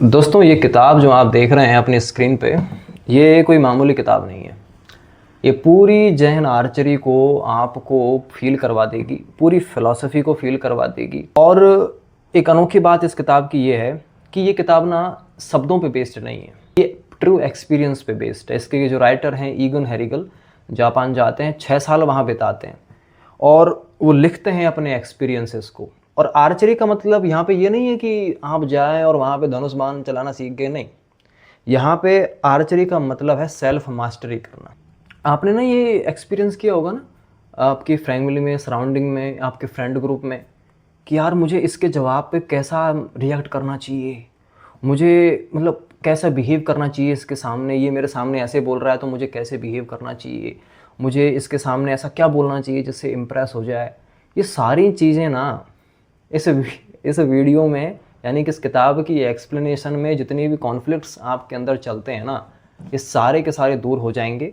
दोस्तों, ये किताब जो आप देख रहे हैं अपनी स्क्रीन पे, ये कोई मामूली किताब नहीं है। ये पूरी जैन आर्चरी को आपको फील करवा देगी, पूरी फ़िलॉसफ़ी को फील करवा देगी। और एक अनोखी बात इस किताब की ये है कि ये किताब ना शब्दों पे बेस्ड नहीं है, ये ट्रू एक्सपीरियंस पे बेस्ड है। इसके जो राइटर हैं ईगन हेरिगल, जापान जाते हैं, 6 साल वहाँ बिताते हैं और वो लिखते हैं अपने एक्सपीरियंसेस को। और आर्चरी का मतलब यहाँ पे ये नहीं है कि आप जाएं और वहाँ पे धनुष बाण चलाना सीख गए, नहीं। यहाँ पे आर्चरी का मतलब है सेल्फ मास्टरी करना। आपने ना ये एक्सपीरियंस किया होगा ना, आपकी फैमिली में, सराउंडिंग में, आपके फ्रेंड ग्रुप में, कि यार मुझे इसके जवाब पे कैसा रिएक्ट करना चाहिए, मुझे मतलब कैसा बिहेव करना चाहिए इसके सामने, ये मेरे सामने ऐसे बोल रहा है तो मुझे कैसे बिहेव करना चाहिए, मुझे इसके सामने ऐसा क्या बोलना चाहिए जिससे इम्प्रेस हो जाए। ये सारी चीज़ें ना इस इस वीडियो में, यानी कि इस किताब की एक्सप्लेनेशन में जितनी भी कॉन्फ्लिक्ट्स आपके अंदर चलते हैं ना, ये सारे के सारे दूर हो जाएंगे।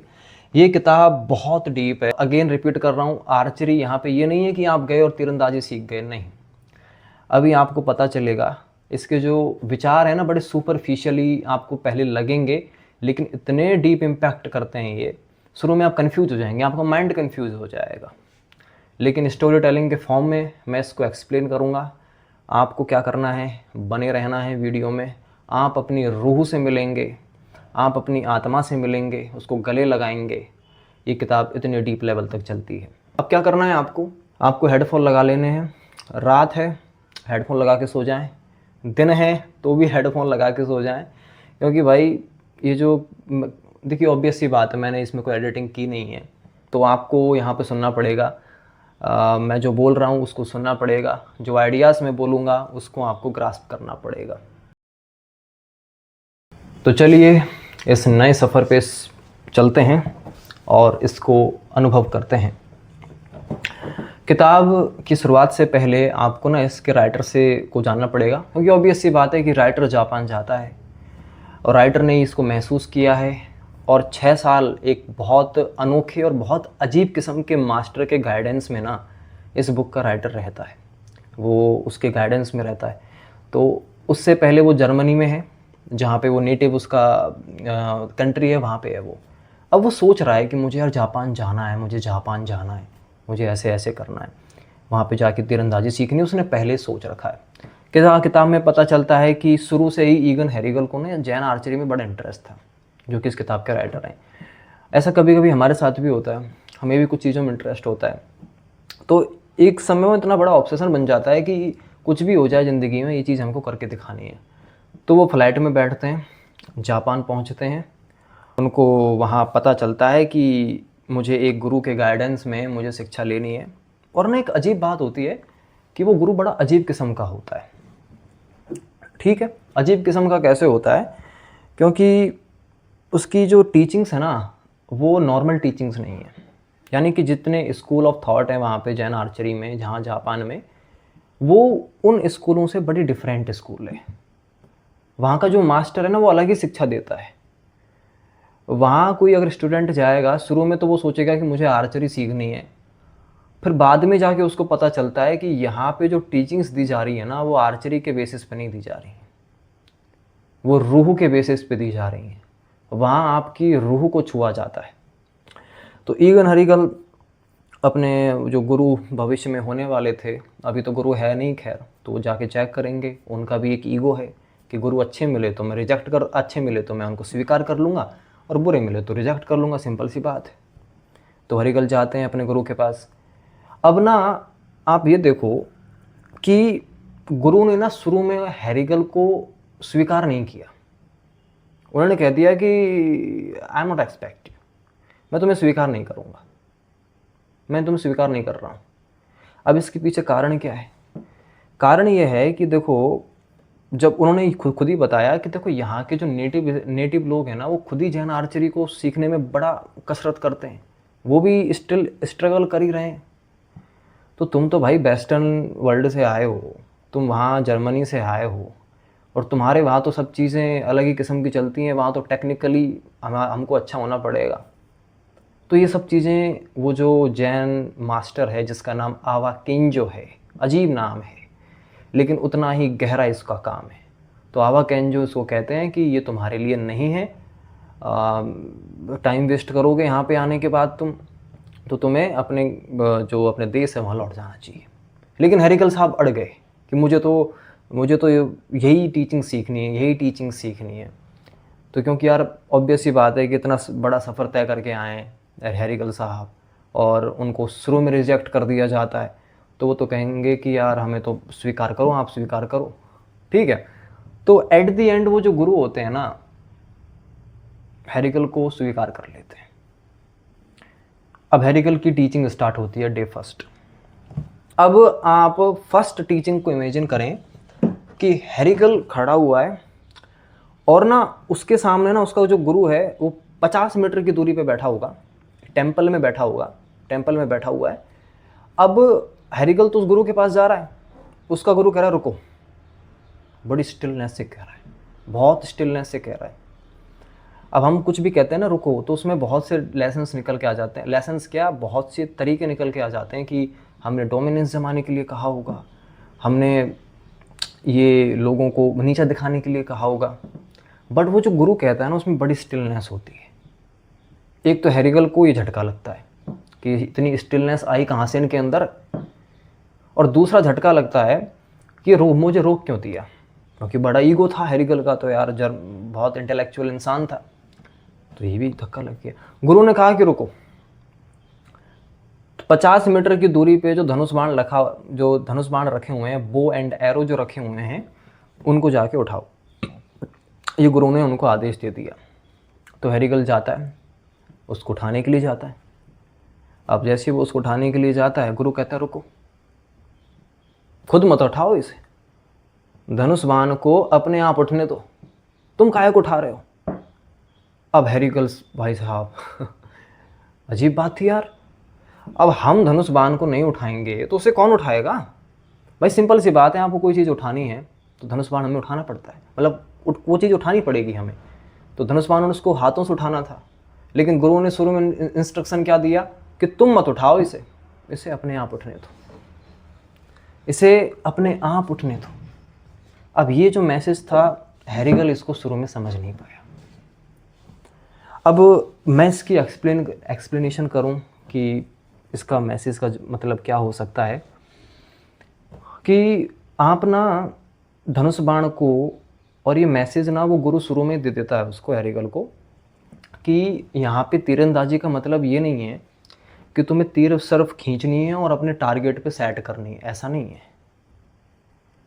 ये किताब बहुत डीप है। अगेन रिपीट कर रहा हूँ, आर्चरी यहाँ पे ये नहीं है कि आप गए और तीरंदाजी सीख गए, नहीं। अभी आपको पता चलेगा। इसके जो विचार हैं ना, बड़े सुपरफिशियली आपको पहले लगेंगे, लेकिन इतने डीप इम्पैक्ट करते हैं ये। शुरू में आप कंफ्यूज हो जाएंगे, आपका माइंड कंफ्यूज हो जाएगा, लेकिन स्टोरी टेलिंग के फॉर्म में मैं इसको एक्सप्लेन करूँगा। आपको क्या करना है, बने रहना है वीडियो में। आप अपनी रूह से मिलेंगे, आप अपनी आत्मा से मिलेंगे, उसको गले लगाएंगे। ये किताब इतने डीप लेवल तक चलती है। अब क्या करना है आपको हेडफोन लगा लेने हैं। रात है, हेडफोन लगा के सो जाएं। दिन है तो भी हेडफोन लगा के सो जाएं, क्योंकि भाई ये जो, देखिए ऑब्वियस सी बात है, मैंने इसमें कोई एडिटिंग की नहीं है, तो आपको यहाँ पे सुनना पड़ेगा। मैं जो बोल रहा हूँ उसको सुनना पड़ेगा, जो आइडियाज़ मैं बोलूँगा उसको आपको ग्रास्प करना पड़ेगा। तो चलिए इस नए सफ़र पे चलते हैं और इसको अनुभव करते हैं। किताब की शुरुआत से पहले आपको ना इसके राइटर से को जानना पड़ेगा, क्योंकि ऑब्वियस सी बात है कि राइटर जापान जाता है और राइटर ने इसको महसूस किया है, और 6 साल एक बहुत अनोखे और बहुत अजीब किस्म के मास्टर के गाइडेंस में ना इस बुक का राइटर रहता है, वो उसके गाइडेंस में रहता है। तो उससे पहले वो जर्मनी में है, जहाँ पे वो नेटिव उसका कंट्री है, वहाँ पे है वो। अब वो सोच रहा है कि मुझे यार जापान जाना है, मुझे जापान जाना है, मुझे ऐसे ऐसे करना है, वहाँ पे जाके तीरंदाजी सीखनी है, उसने पहले सोच रखा है। किताब में पता चलता है कि शुरू से ही ईगन हेरिगल को ना जैन आर्चरी में बड़ा इंटरेस्ट था, जो कि इस किताब के राइटर हैं। ऐसा कभी कभी हमारे साथ भी होता है, हमें भी कुछ चीज़ों में इंटरेस्ट होता है, तो एक समय में इतना बड़ा ऑब्सेशन बन जाता है कि कुछ भी हो जाए ज़िंदगी में, ये चीज़ हमको करके दिखानी है। तो वो फ्लाइट में बैठते हैं, जापान पहुंचते हैं। उनको वहाँ पता चलता है कि मुझे एक गुरु के गाइडेंस में मुझे शिक्षा लेनी है। और ना एक अजीब बात होती है कि वो गुरु बड़ा अजीब किस्म का होता है। ठीक है, अजीब किस्म का कैसे होता है, क्योंकि उसकी जो टीचिंग्स है ना, वो नॉर्मल टीचिंग्स नहीं है। यानी कि जितने स्कूल ऑफ थॉट हैं वहाँ पे जैन आर्चरी में, जहाँ जापान में, वो उन स्कूलों से बड़ी डिफरेंट स्कूल है। वहाँ का जो मास्टर है ना, वो अलग ही शिक्षा देता है। वहाँ कोई अगर स्टूडेंट जाएगा, शुरू में तो वो सोचेगा कि मुझे आर्चरी सीखनी है, फिर बाद में जाके उसको पता चलता है कि यहाँ पे जो टीचिंग्स दी जा रही है ना, वो आर्चरी के बेसिस पे नहीं दी जा रही हैं, वो रूह के बेसिस पे दी जा रही हैं। वहाँ आपकी रूह को छुआ जाता है। तो ईगन हरिगल अपने जो गुरु भविष्य में होने वाले थे, अभी तो गुरु है नहीं खैर, तो वो जाके चेक करेंगे। उनका भी एक ईगो है कि गुरु अच्छे मिले तो मैं रिजेक्ट कर, अच्छे मिले तो मैं उनको स्वीकार कर लूँगा, और बुरे मिले तो रिजेक्ट कर लूँगा, सिंपल सी बात है। तो हरिगल जाते हैं अपने गुरु के पास। अब ना आप ये देखो कि गुरु ने ना शुरू में हरिगल को स्वीकार नहीं किया। उन्होंने कह दिया कि I am not expect you, मैं तुम्हें स्वीकार नहीं करूँगा, मैं तुम्हें स्वीकार नहीं कर रहा हूँ। अब इसके पीछे कारण क्या है? कारण ये है कि देखो, जब उन्होंने खुद ही बताया कि देखो यहाँ के जो नेटिव लोग हैं ना, वो खुद ही जैन आर्चरी को सीखने में बड़ा कसरत करते हैं, वो भी स्टिल स्ट्रगल कर ही रहे हैं। तो तुम तो भाई वेस्टर्न वर्ल्ड से आए हो, तुम वहाँ जर्मनी से आए हो, और तुम्हारे वहाँ तो सब चीज़ें अलग ही किस्म की चलती हैं, वहाँ तो टेक्निकली हमको अच्छा होना पड़ेगा। तो ये सब चीज़ें, वो जो जैन मास्टर है जिसका नाम आवा किंजो है, अजीब नाम है, लेकिन उतना ही गहरा इसका काम है। तो आवा केंजो इसको कहते हैं कि ये तुम्हारे लिए नहीं है, टाइम वेस्ट करोगे यहाँ पे आने के बाद तुम, तो तुम्हें अपने जो अपने देश है वहाँ लौट जाना चाहिए। लेकिन हैरिकल साहब अड़ गए कि मुझे तो यही टीचिंग सीखनी है, यही टीचिंग सीखनी है। तो क्योंकि यार ऑब्वियस सी बात है कि इतना बड़ा सफ़र तय करके आए हैं हैरिकल साहब और उनको शुरू में रिजेक्ट कर दिया जाता है, तो वो तो कहेंगे कि यार हमें तो स्वीकार करो, आप स्वीकार करो, ठीक है। तो एट द एंड वो जो गुरु होते हैं ना, हैरिकल को स्वीकार कर लेते हैं। अब हैरिकल की टीचिंग स्टार्ट होती है डे फर्स्ट। अब आप फर्स्ट टीचिंग को इमेजिन करें कि हैरिकल खड़ा हुआ है और ना उसके सामने ना उसका जो गुरु है वो 50 मीटर की दूरी पे बैठा होगा, टेंपल में बैठा हुआ है। अब हैरिकल तो उस गुरु के पास जा रहा है, उसका गुरु कह रहा है रुको, बड़ी स्टिलनेस से कह रहा है, बहुत स्टिलनेस से कह रहा है। अब हम कुछ भी कहते हैं ना रुको, तो उसमें बहुत से लेसन्स निकल के आ जाते हैं। लेसन्स क्या, बहुत से तरीके निकल के आ जाते हैं कि हमने डोमिनेंस जमाने के लिए कहा होगा, हमने ये लोगों को नीचा दिखाने के लिए कहा होगा। बट वो जो गुरु कहता है ना उसमें बड़ी स्टिलनेस होती है। एक तो हैरिकल को ये झटका लगता है कि इतनी स्टिलनेस आई कहाँ से इनके अंदर, और दूसरा झटका लगता है कि मुझे रोक क्यों दिया, क्योंकि बड़ा ईगो था हैरिकल का, तो यार बहुत इंटेलेक्चुअल इंसान था, तो ये भी धक्का लग गया। गुरु ने कहा कि रुको, 50 मीटर की दूरी पे जो धनुष बाण रखे हुए हैं, बो एंड एरो जो रखे हुए हैं, उनको जाके उठाओ। ये गुरु ने उनको आदेश दे दिया। तो हैरिकल जाता है, उसको उठाने के लिए जाता है। अब जैसे वो उसको उठाने के लिए जाता है, गुरु कहता है रुको, खुद मत उठाओ इसे, धनुष बाण को अपने आप उठने दो, तुम काहे को उठा रहे हो। अब हैरिकल भाई साहब अजीब बात थी यार, अब हम धनुष बाण को नहीं उठाएंगे तो उसे कौन उठाएगा। भाई सिंपल सी बात है, आपको कोई चीज़ उठानी है तो धनुष बाण हमें उठाना पड़ता है, मतलब वो चीज़ उठानी पड़ेगी हमें। तो धनुष बाण उसको हाथों से उठाना था, लेकिन गुरु ने शुरू में इंस्ट्रक्शन क्या दिया कि तुम मत उठाओ इसे अपने आप उठने दो, इसे अपने आप उठने दो। अब ये जो मैसेज था, हैरिकल इसको शुरू में समझ नहीं पाया। अब मैं इसकी एक्सप्लेनेशन करूं कि इसका मैसेज का मतलब क्या हो सकता है, कि आप ना धनुष बाण को, और ये मैसेज ना वो गुरु शुरू में दे देता है उसको, हैरिकल को, कि यहाँ पे तीरंदाजी का मतलब ये नहीं है कि तुम्हें तीर सिर्फ खींचनी है और अपने टारगेट पे सेट करनी है, ऐसा नहीं है।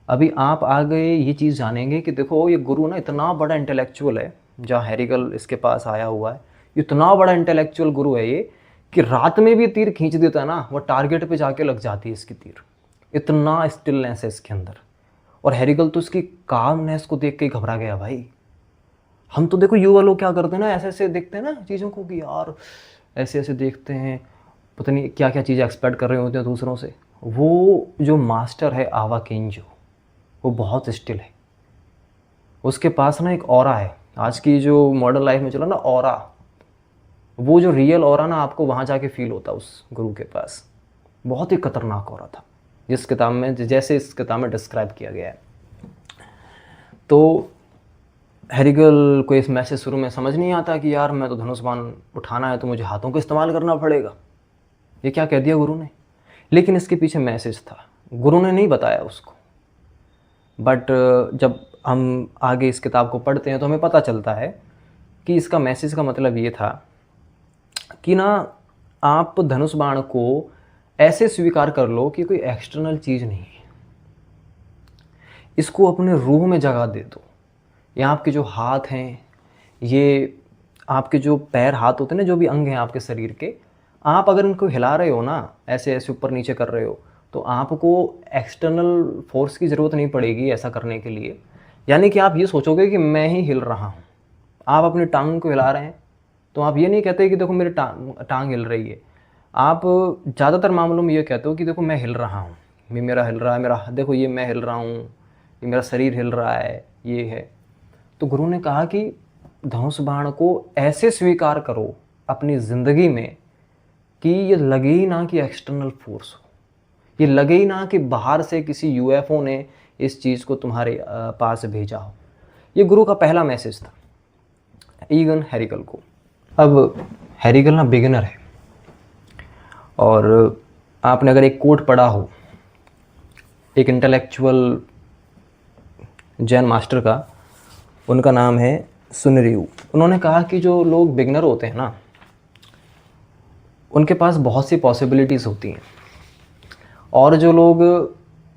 अभी आप आगे ये चीज़ जानेंगे कि देखो ये गुरु ना इतना बड़ा इंटेलेक्चुअल है, जहाँ हैरिकल इसके पास आया हुआ है, इतना बड़ा इंटेलेक्चुअल गुरु है ये कि रात में भी तीर खींच देता है ना, वो टारगेट पे जाके लग जाती है इसकी तीर, इतना स्टिलनेस है इसके अंदर। और हैरिकल तो इसकी कामनेस को देख के घबरा गया भाई। हम तो देखो युवा लोग क्या करते हैं ना, ऐसे ऐसे देखते हैं ना चीज़ों को कि यार ऐसे ऐसे देखते हैं, पता नहीं क्या क्या चीज़ें एक्सपेक्ट कर रहे होते हैं दूसरों से। वो जो मास्टर है आवा केंजो, वो बहुत स्टिल है, उसके पास ना एक ऑरा है। आज की जो मॉडर्न लाइफ में चला ना ऑरा, वो जो रियल ऑरा ना आपको वहाँ जाके फील होता है उस गुरु के पास। बहुत ही खतरनाक ऑरा था, जिस किताब में, जैसे इस किताब में डिस्क्राइब किया गया है। तो हैरिकल को इस मैसेज शुरू में समझ नहीं आता कि यार मैं तो धनुष बाण उठाना है तो मुझे हाथों का इस्तेमाल करना पड़ेगा, ये क्या कह दिया गुरु ने। लेकिन इसके पीछे मैसेज था, गुरु ने नहीं बताया उसको। बट जब हम आगे इस किताब को पढ़ते हैं तो हमें पता चलता है कि इसका मैसेज का मतलब ये था कि ना आप धनुष बाण को ऐसे स्वीकार कर लो कि कोई एक्सटर्नल चीज़ नहीं है, इसको अपने रूह में जगह दे दो। ये आपके जो हाथ हैं, ये आपके जो पैर हाथ होते हैं ना, जो भी अंग हैं आपके शरीर के, आप अगर इनको हिला रहे हो ना, ऐसे ऐसे ऊपर नीचे कर रहे हो, तो आपको एक्सटर्नल फोर्स की ज़रूरत नहीं पड़ेगी ऐसा करने के लिए। यानी कि आप ये सोचोगे कि मैं ही हिल रहा हूँ। आप अपनी टांग को हिला रहे हैं तो आप ये नहीं कहते कि देखो मेरी टांग हिल रही है, आप ज़्यादातर मामलों में ये कहते हो कि देखो मैं हिल रहा हूँ, मेरा हिल रहा है, मेरा देखो ये मैं हिल रहा हूँ, ये मेरा शरीर हिल रहा है, ये है। तो गुरु ने कहा कि धनुष बाण को ऐसे स्वीकार करो अपनी ज़िंदगी में कि ये लगे ही ना कि एक्सटर्नल फोर्स हो, ये लगे ही ना कि बाहर से किसी यूएफओ ने इस चीज़ को तुम्हारे पास भेजा हो। ये गुरु का पहला मैसेज था ईगन हैरिकल को। अब हैरिकल ना बिगिनर है, और आपने अगर एक कोट पढ़ा हो एक इंटेलेक्चुअल जैन मास्टर का, उनका नाम है सुनरियू। उन्होंने कहा कि जो लोग बिगिनर होते हैं ना, उनके पास बहुत सी पॉसिबिलिटीज़ होती हैं, और जो लोग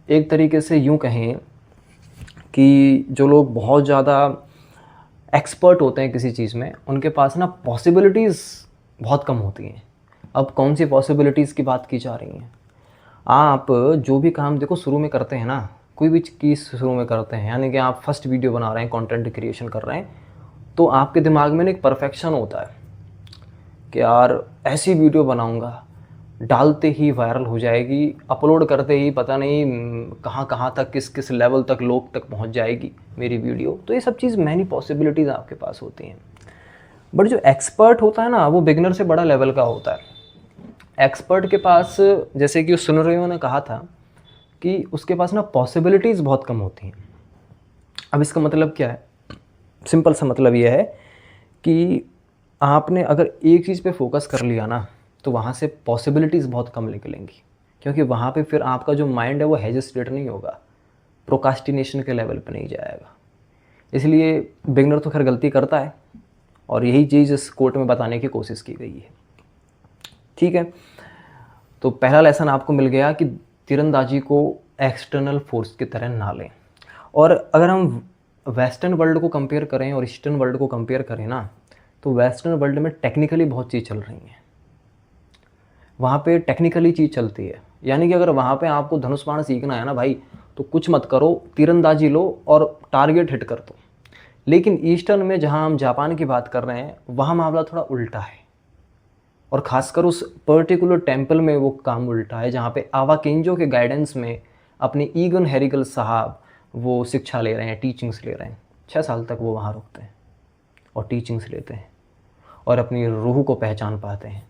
एक तरीके से यूँ कहें कि जो लोग बहुत ज़्यादा एक्सपर्ट होते हैं किसी चीज़ में, उनके पास ना पॉसिबिलिटीज़ बहुत कम होती हैं। अब कौन सी पॉसिबिलिटीज़ की बात की जा रही हैं? आप जो भी काम देखो शुरू में करते हैं ना, कोई भी चीज़ शुरू में करते हैं, यानी कि आप फर्स्ट वीडियो बना रहे हैं, कंटेंट क्रिएशन कर रहे हैं, तो आपके दिमाग में एक परफेक्शन होता है कि यार ऐसी वीडियो बनाऊंगा, डालते ही वायरल हो जाएगी, अपलोड करते ही पता नहीं कहाँ कहाँ तक, किस किस लेवल तक, लोग तक पहुँच जाएगी मेरी वीडियो। तो ये सब चीज़ मैनी पॉसिबिलिटीज़ आपके पास होती हैं। बट जो एक्सपर्ट होता है ना, वो बिगिनर से बड़ा लेवल का होता है। एक्सपर्ट के पास, जैसे कि उस सुनरियो ने कहा था कि उसके पास ना पॉसिबिलिटीज़ बहुत कम होती हैं। अब इसका मतलब क्या है? सिंपल सा मतलब यह है कि आपने अगर एक चीज़ पे फोकस कर लिया ना, तो वहाँ से पॉसिबिलिटीज़ बहुत कम निकलेंगी, क्योंकि वहाँ पे फिर आपका जो माइंड है वो हेजिटेट नहीं होगा, प्रोकास्टिनेशन के लेवल पे नहीं जाएगा। इसलिए बिगनर तो खैर गलती करता है, और यही चीज़ इस कोर्ट में बताने की कोशिश की गई है। ठीक है, तो पहला लेसन आपको मिल गया कि तीरंदाजी को एक्सटर्नल फोर्स की तरह ना लें। और अगर हम वेस्टर्न वर्ल्ड को कंपेयर करें और ईस्टर्न वर्ल्ड को कंपेयर करें ना, तो वेस्टर्न वर्ल्ड में टेक्निकली बहुत चीज़ चल रही हैं, वहाँ पे टेक्निकली चीज़ चलती है। यानी कि अगर वहाँ पे आपको धनुष बाण सीखना है ना भाई, तो कुछ मत करो, तीरंदाजी लो और टारगेट हिट कर दो। लेकिन ईस्टर्न में, जहाँ हम जापान की बात कर रहे हैं, वहाँ मामला थोड़ा उल्टा है, और ख़ासकर उस पर्टिकुलर टेम्पल में वो काम उल्टा है, जहाँ पे आवा केंजो के गाइडेंस में अपने ईगन हैरिकल साहब वो शिक्षा ले रहे हैं, टीचिंग्स ले रहे हैं। 6 साल तक वो वहाँ रुकते हैं और टीचिंग्स लेते हैं और अपनी रूह को पहचान पाते हैं।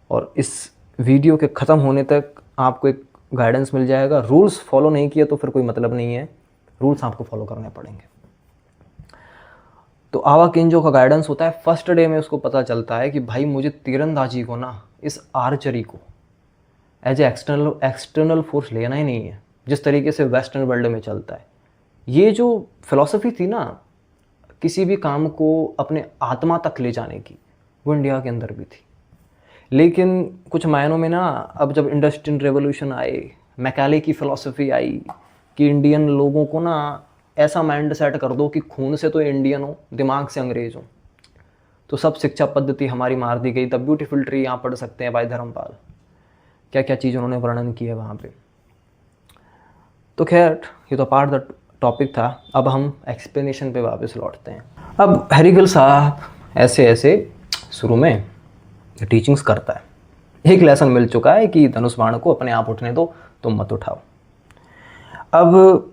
और इस वीडियो के ख़त्म होने तक आपको एक गाइडेंस मिल जाएगा। रूल्स फॉलो नहीं किया तो फिर कोई मतलब नहीं है, रूल्स आपको फॉलो करने पड़ेंगे। तो आवा केंजो का गाइडेंस होता है, फर्स्ट डे में उसको पता चलता है कि भाई मुझे तीरंदाजी को ना, इस आर्चरी को एज ए एक्सटर्नल फोर्स लेना ही नहीं है, जिस तरीके से वेस्टर्न वर्ल्ड में चलता है। ये जो फिलॉसफी थी ना, किसी भी काम को अपने आत्मा तक ले जाने की, वो इंडिया के अंदर भी थी। लेकिन कुछ मायनों में ना, अब जब इंडस्ट्रियल रेवोल्यूशन आए, मैकाले की फ़िलॉसफी आई कि इंडियन लोगों को ना ऐसा माइंड सेट कर दो कि खून से तो इंडियन हो, दिमाग से अंग्रेज़ हो, तो सब शिक्षा पद्धति हमारी मार दी गई। तब ब्यूटीफुल ट्री यहाँ पढ़ सकते हैं भाई धर्मपाल, क्या क्या चीज़ उन्होंने वर्णन की है वहाँ पे। तो खैर, ये तो पार्ट द टॉपिक था। अब हम एक्सप्लेनेशन पे वापस लौटते हैं। अब हैरिकल साहब ऐसे ऐसे शुरू में टीचिंग्स करता है। एक लेसन मिल चुका है कि धनुष बाण को अपने आप उठने दो, तुम मत उठाओ। अब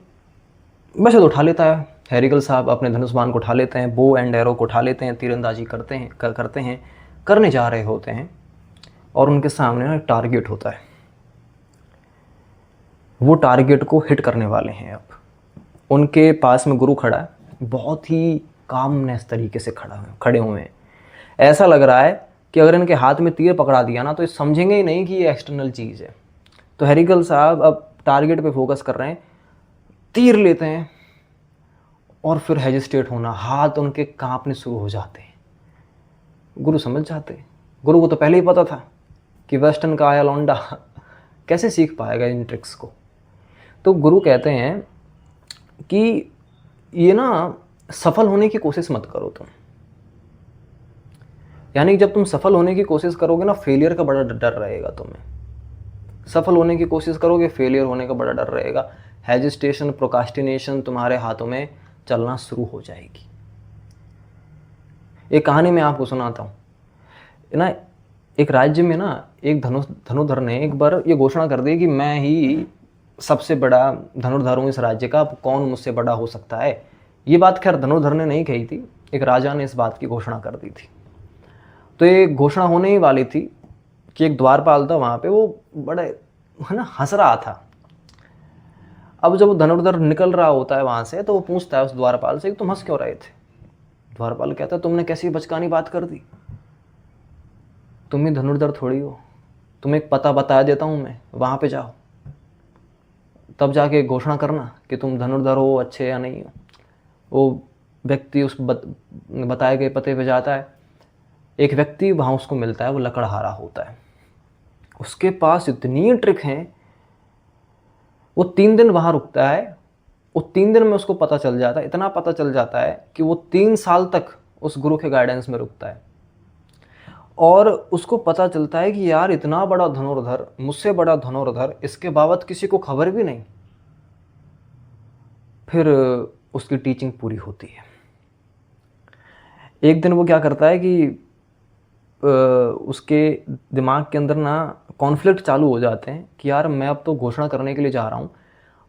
वैसे तो उठा लेता है हैरिकल साहब, अपने धनुष बाण को उठा लेते हैं, बो एंड एरो को उठा लेते हैं, तीरंदाजी करने जा रहे होते हैं, और उनके सामने ना टारगेट होता है। वो टारगेट को हिट करने वाले हैं। अब उनके पास में गुरु खड़ा है, बहुत ही कामनेस तरीके से खड़े हुए हैं। ऐसा लग रहा है कि अगर इनके हाथ में तीर पकड़ा दिया ना, तो ये समझेंगे ही नहीं कि ये एक्सटर्नल चीज़ है। तो हैरिकल साहब अब टारगेट पे फोकस कर रहे हैं, तीर लेते हैं, और फिर हेजिटेट होना, हाथ उनके कांपने शुरू हो जाते हैं। गुरु समझ जाते हैं। गुरु को तो पहले ही पता था कि वेस्टर्न का आया लौंडा कैसे सीख पाएगा इन ट्रिक्स को। तो गुरु कहते हैं कि ये ना सफल होने की कोशिश मत करो तुम। यानी जब तुम सफल होने की कोशिश करोगे ना, फेलियर का बड़ा डर रहेगा तुम्हें। सफल होने की कोशिश करोगे, फेलियर होने का बड़ा डर रहेगा। हेजिटेशन, प्रोकास्टिनेशन तुम्हारे हाथों में चलना शुरू हो जाएगी। एक कहानी मैं आपको सुनाता हूँ ना। एक राज्य में ना एक धनुर्धर ने एक बार ये घोषणा कर दी कि मैं ही सबसे बड़ा धनुर्धर हूँ इस राज्य का, कौन मुझसे बड़ा हो सकता है। ये बात खैर धनुर्धर ने नहीं कही थी, एक राजा ने इस बात की घोषणा कर दी थी। तो ये घोषणा होने ही वाली थी कि एक द्वारपाल था वहाँ पे, वो बड़े है ना हंस रहा था। अब जब वो धनुर्धर निकल रहा होता है वहाँ से, तो वो पूछता है उस द्वारपाल से कि तुम हंस क्यों रहे थे। द्वारपाल कहता है तुमने कैसी बचकानी बात कर दी, तुम ही धनुर्धर थोड़ी हो, तुम्हें एक पता बता देता हूँ मैं, वहाँ पे जाओ, तब जाके घोषणा करना कि तुम धनुर्धर हो अच्छे या नहीं हो। वो व्यक्ति उस बताए गए पते पे जाता है। एक व्यक्ति वहाँ उसको मिलता है, वो लकड़हारा होता है, उसके पास इतनी ट्रिक हैं। वो 3 दिन वहाँ रुकता है, वो 3 दिन में उसको पता चल जाता है, इतना पता चल जाता है कि वो 3 साल तक उस गुरु के गाइडेंस में रुकता है। और उसको पता चलता है कि यार इतना बड़ा धनुर्धर, मुझसे बड़ा धनुर्धर, इसके बावत किसी को खबर भी नहीं। फिर उसकी टीचिंग पूरी होती है। एक दिन वो क्या करता है कि उसके दिमाग के अंदर ना कॉन्फ्लिक्ट चालू हो जाते हैं कि यार मैं अब तो घोषणा करने के लिए जा रहा हूँ,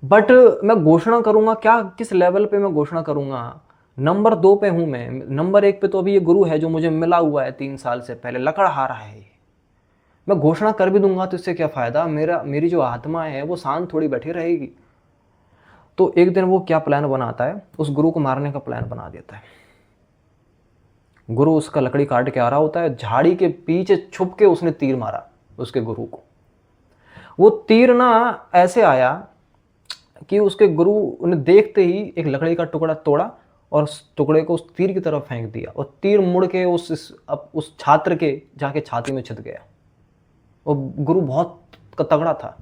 बट मैं घोषणा करूँगा क्या, किस लेवल पे मैं घोषणा करूँगा। नंबर 2 पे हूँ मैं, नंबर 1 पे तो अभी ये गुरु है जो मुझे मिला हुआ है 3 साल से पहले, लकड़हारा है। मैं घोषणा कर भी दूंगा तो इससे क्या फ़ायदा, मेरी जो आत्मा है वो शांत थोड़ी बैठी रहेगी। तो एक दिन वो क्या प्लान बनाता है, उस गुरु को मारने का प्लान बना देता है। गुरु उसका लकड़ी काट के आ रहा होता है, झाड़ी के पीछे छुप के उसने तीर मारा उसके गुरु को। वो तीर ना ऐसे आया कि उसके गुरु ने देखते ही एक लकड़ी का टुकड़ा तोड़ा और उस टुकड़े को उस तीर की तरफ फेंक दिया, और तीर मुड़ के उस छात्र के जाके छाती में छिद गया। वो गुरु बहुत तगड़ा था,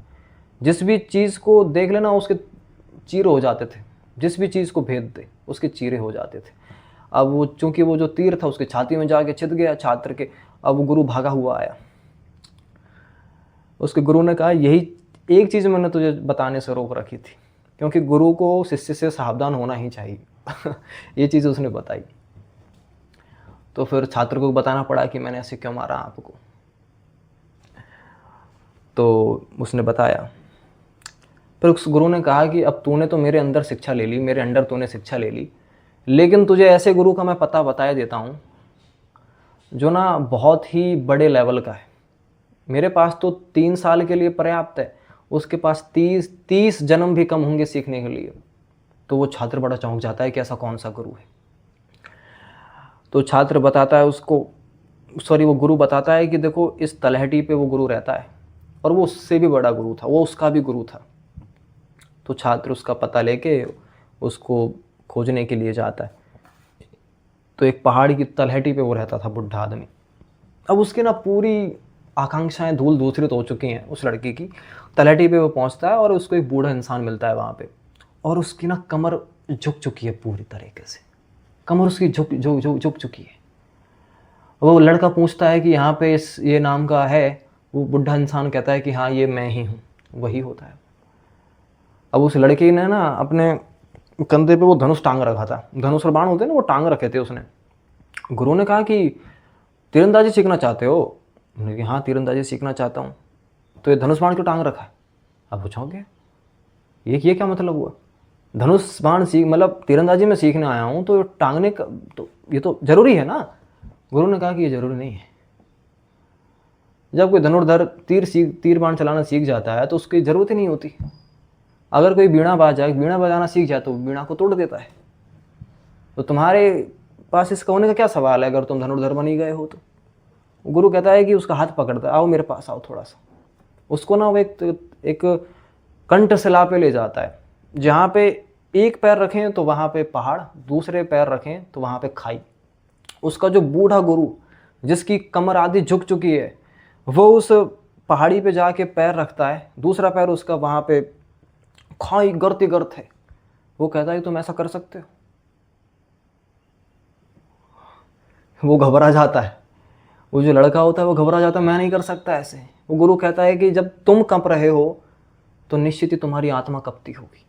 जिस भी चीज़ को देख लेना उसके चीरे हो जाते थे, जिस भी चीज़ को भेद दे उसके चीरे हो जाते थे। अब वो चूंकि वो जो तीर था उसके छाती में जाके छिद गया छात्र के। अब वो गुरु भागा हुआ आया, उसके गुरु ने कहा यही एक चीज़ मैंने तुझे बताने से रोक रखी थी, क्योंकि गुरु को शिष्य से सावधान होना ही चाहिए। ये चीज़ उसने बताई। तो फिर छात्र को बताना पड़ा कि मैंने ऐसे क्यों मारा आपको। तो उसने बताया। फिर उस गुरु ने कहा कि अब तूने तो मेरे अंदर शिक्षा ले ली, मेरे अंडर तूने शिक्षा ले ली, लेकिन तुझे ऐसे गुरु का मैं पता बता देता हूँ जो ना बहुत ही बड़े लेवल का है। मेरे पास तो 3 साल के लिए पर्याप्त है, उसके पास 30 जन्म भी कम होंगे सीखने के लिए। तो वो छात्र बड़ा चौंक जाता है कि ऐसा कौन सा गुरु है। तो छात्र बताता है उसको, वो गुरु बताता है कि देखो इस तलहटी पे वो गुरु रहता है, और वो उससे भी बड़ा गुरु था, वो उसका भी गुरु था। तो छात्र उसका पता लेके उसको खोजने के लिए जाता है। तो एक पहाड़ी की तलहटी पे वो रहता था, बुढ़ा आदमी। अब उसकी ना पूरी आकांक्षाएं धूल धूसरित हो चुकी हैं उस लड़की की। तलहटी पे वो पहुंचता है और उसको एक बूढ़ा इंसान मिलता है वहाँ पे, और उसकी ना कमर झुक चुकी है पूरी तरीके से, कमर उसकी झुक चुकी है। वो लड़का पूछता है कि यहाँ पे ये नाम का है। वो बुढ़ा इंसान कहता है कि हाँ ये मैं ही हूँ, वही होता है। अब उस लड़की ने ना अपने कंधे पे वो धनुष टांग रखा था, धनुष और बाण होते हैं ना, वो टांग रखे थे उसने। गुरु ने कहा कि तीरंदाजी सीखना चाहते हो? उन्होंने कहा हाँ तीरंदाजी सीखना चाहता हूँ। तो ये धनुष बाण क्यों टांग रखा है? अब पूछोगे ये क्या मतलब हुआ? धनुष बाण मतलब तीरंदाजी में सीखने आया हूँ, तो टांगने का तो ये तो जरूरी है ना। गुरु ने कहा कि ये जरूरी नहीं है। जब कोई धनुर्धर तीर बाण चलाना सीख जाता है तो उसकी ज़रूरत ही नहीं होती। अगर कोई वीणा बजाना सीख जाए तो वीणा को तोड़ देता है। तो तुम्हारे पास इसका होने का क्या सवाल है अगर तुम धनुर्धर बनी गए हो तो? गुरु कहता है कि उसका हाथ पकड़ता है, आओ मेरे पास आओ थोड़ा सा। उसको ना वो एक कंठशिला पे ले जाता है, जहाँ पे एक पैर रखें तो वहाँ पे पहाड़, दूसरे पैर रखें तो वहाँ पे खाई। उसका जो बूढ़ा गुरु जिसकी कमर आधी झुक चुकी है, वो उस पहाड़ी पे जाके पैर रखता है, दूसरा पैर उसका वहाँ पे खाई गर्त ही गर्त है। वो कहता है तुम ऐसा कर सकते हो? वो घबरा जाता है, वो जो लड़का होता है वो घबरा जाता है, मैं नहीं कर सकता ऐसे। वो गुरु कहता है कि जब तुम कंप रहे हो तो निश्चित ही तुम्हारी आत्मा कपती होगी।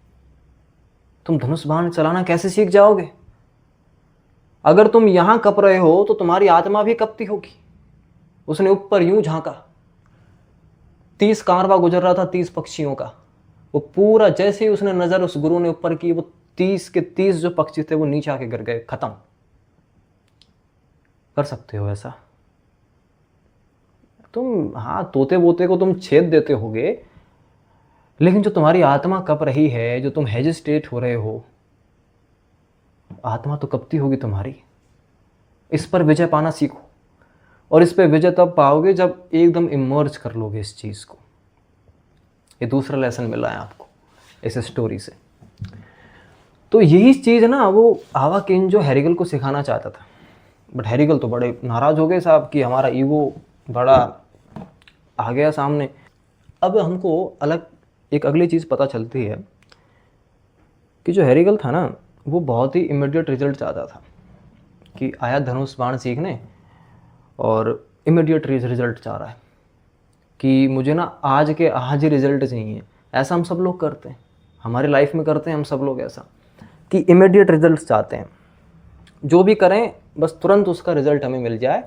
तुम धनुष बाण चलाना कैसे सीख जाओगे? अगर तुम यहां कप रहे हो तो तुम्हारी आत्मा भी कपती होगी। उसने ऊपर यूं झांका, 30 कारवा गुजर रहा था 30 पक्षियों का। वो पूरा जैसे ही उसने नजर उस गुरु ने ऊपर की, वो 30 के 30 जो पक्षी थे वो नीचे आके गिर गए, खत्म। कर सकते हो ऐसा तुम? हाँ तोते बोते को तुम छेद देते होगे, लेकिन जो तुम्हारी आत्मा कप रही है, जो तुम हेजिस्टेट हो रहे हो, आत्मा तो कपती होगी तुम्हारी। इस पर विजय पाना सीखो, और इस पर विजय तब पाओगे जब एकदम इमर्ज कर लोगे इस चीज़ को। ये दूसरा लेसन मिला है आपको इस स्टोरी से। तो यही चीज़ ना वो आवा किन जो हैरिगल को सिखाना चाहता था, बट हैरिगल तो बड़े नाराज़ हो गए साहब कि हमारा ईगो बड़ा आ गया सामने। अब हमको एक अगली चीज़ पता चलती है कि जो हैरिगल था ना, वो बहुत ही इमीडिएट रिजल्ट चाहता था कि आया धनुष बाण सीखने और इमीडिएट रिजल्ट चाह रहा है कि मुझे ना आज के आज ही रिजल्ट चाहिए। ऐसा हम सब लोग करते हैं, हमारी लाइफ में करते हैं हम सब लोग ऐसा कि इमीडिएट रिजल्ट चाहते हैं। जो भी करें बस तुरंत उसका रिजल्ट हमें मिल जाए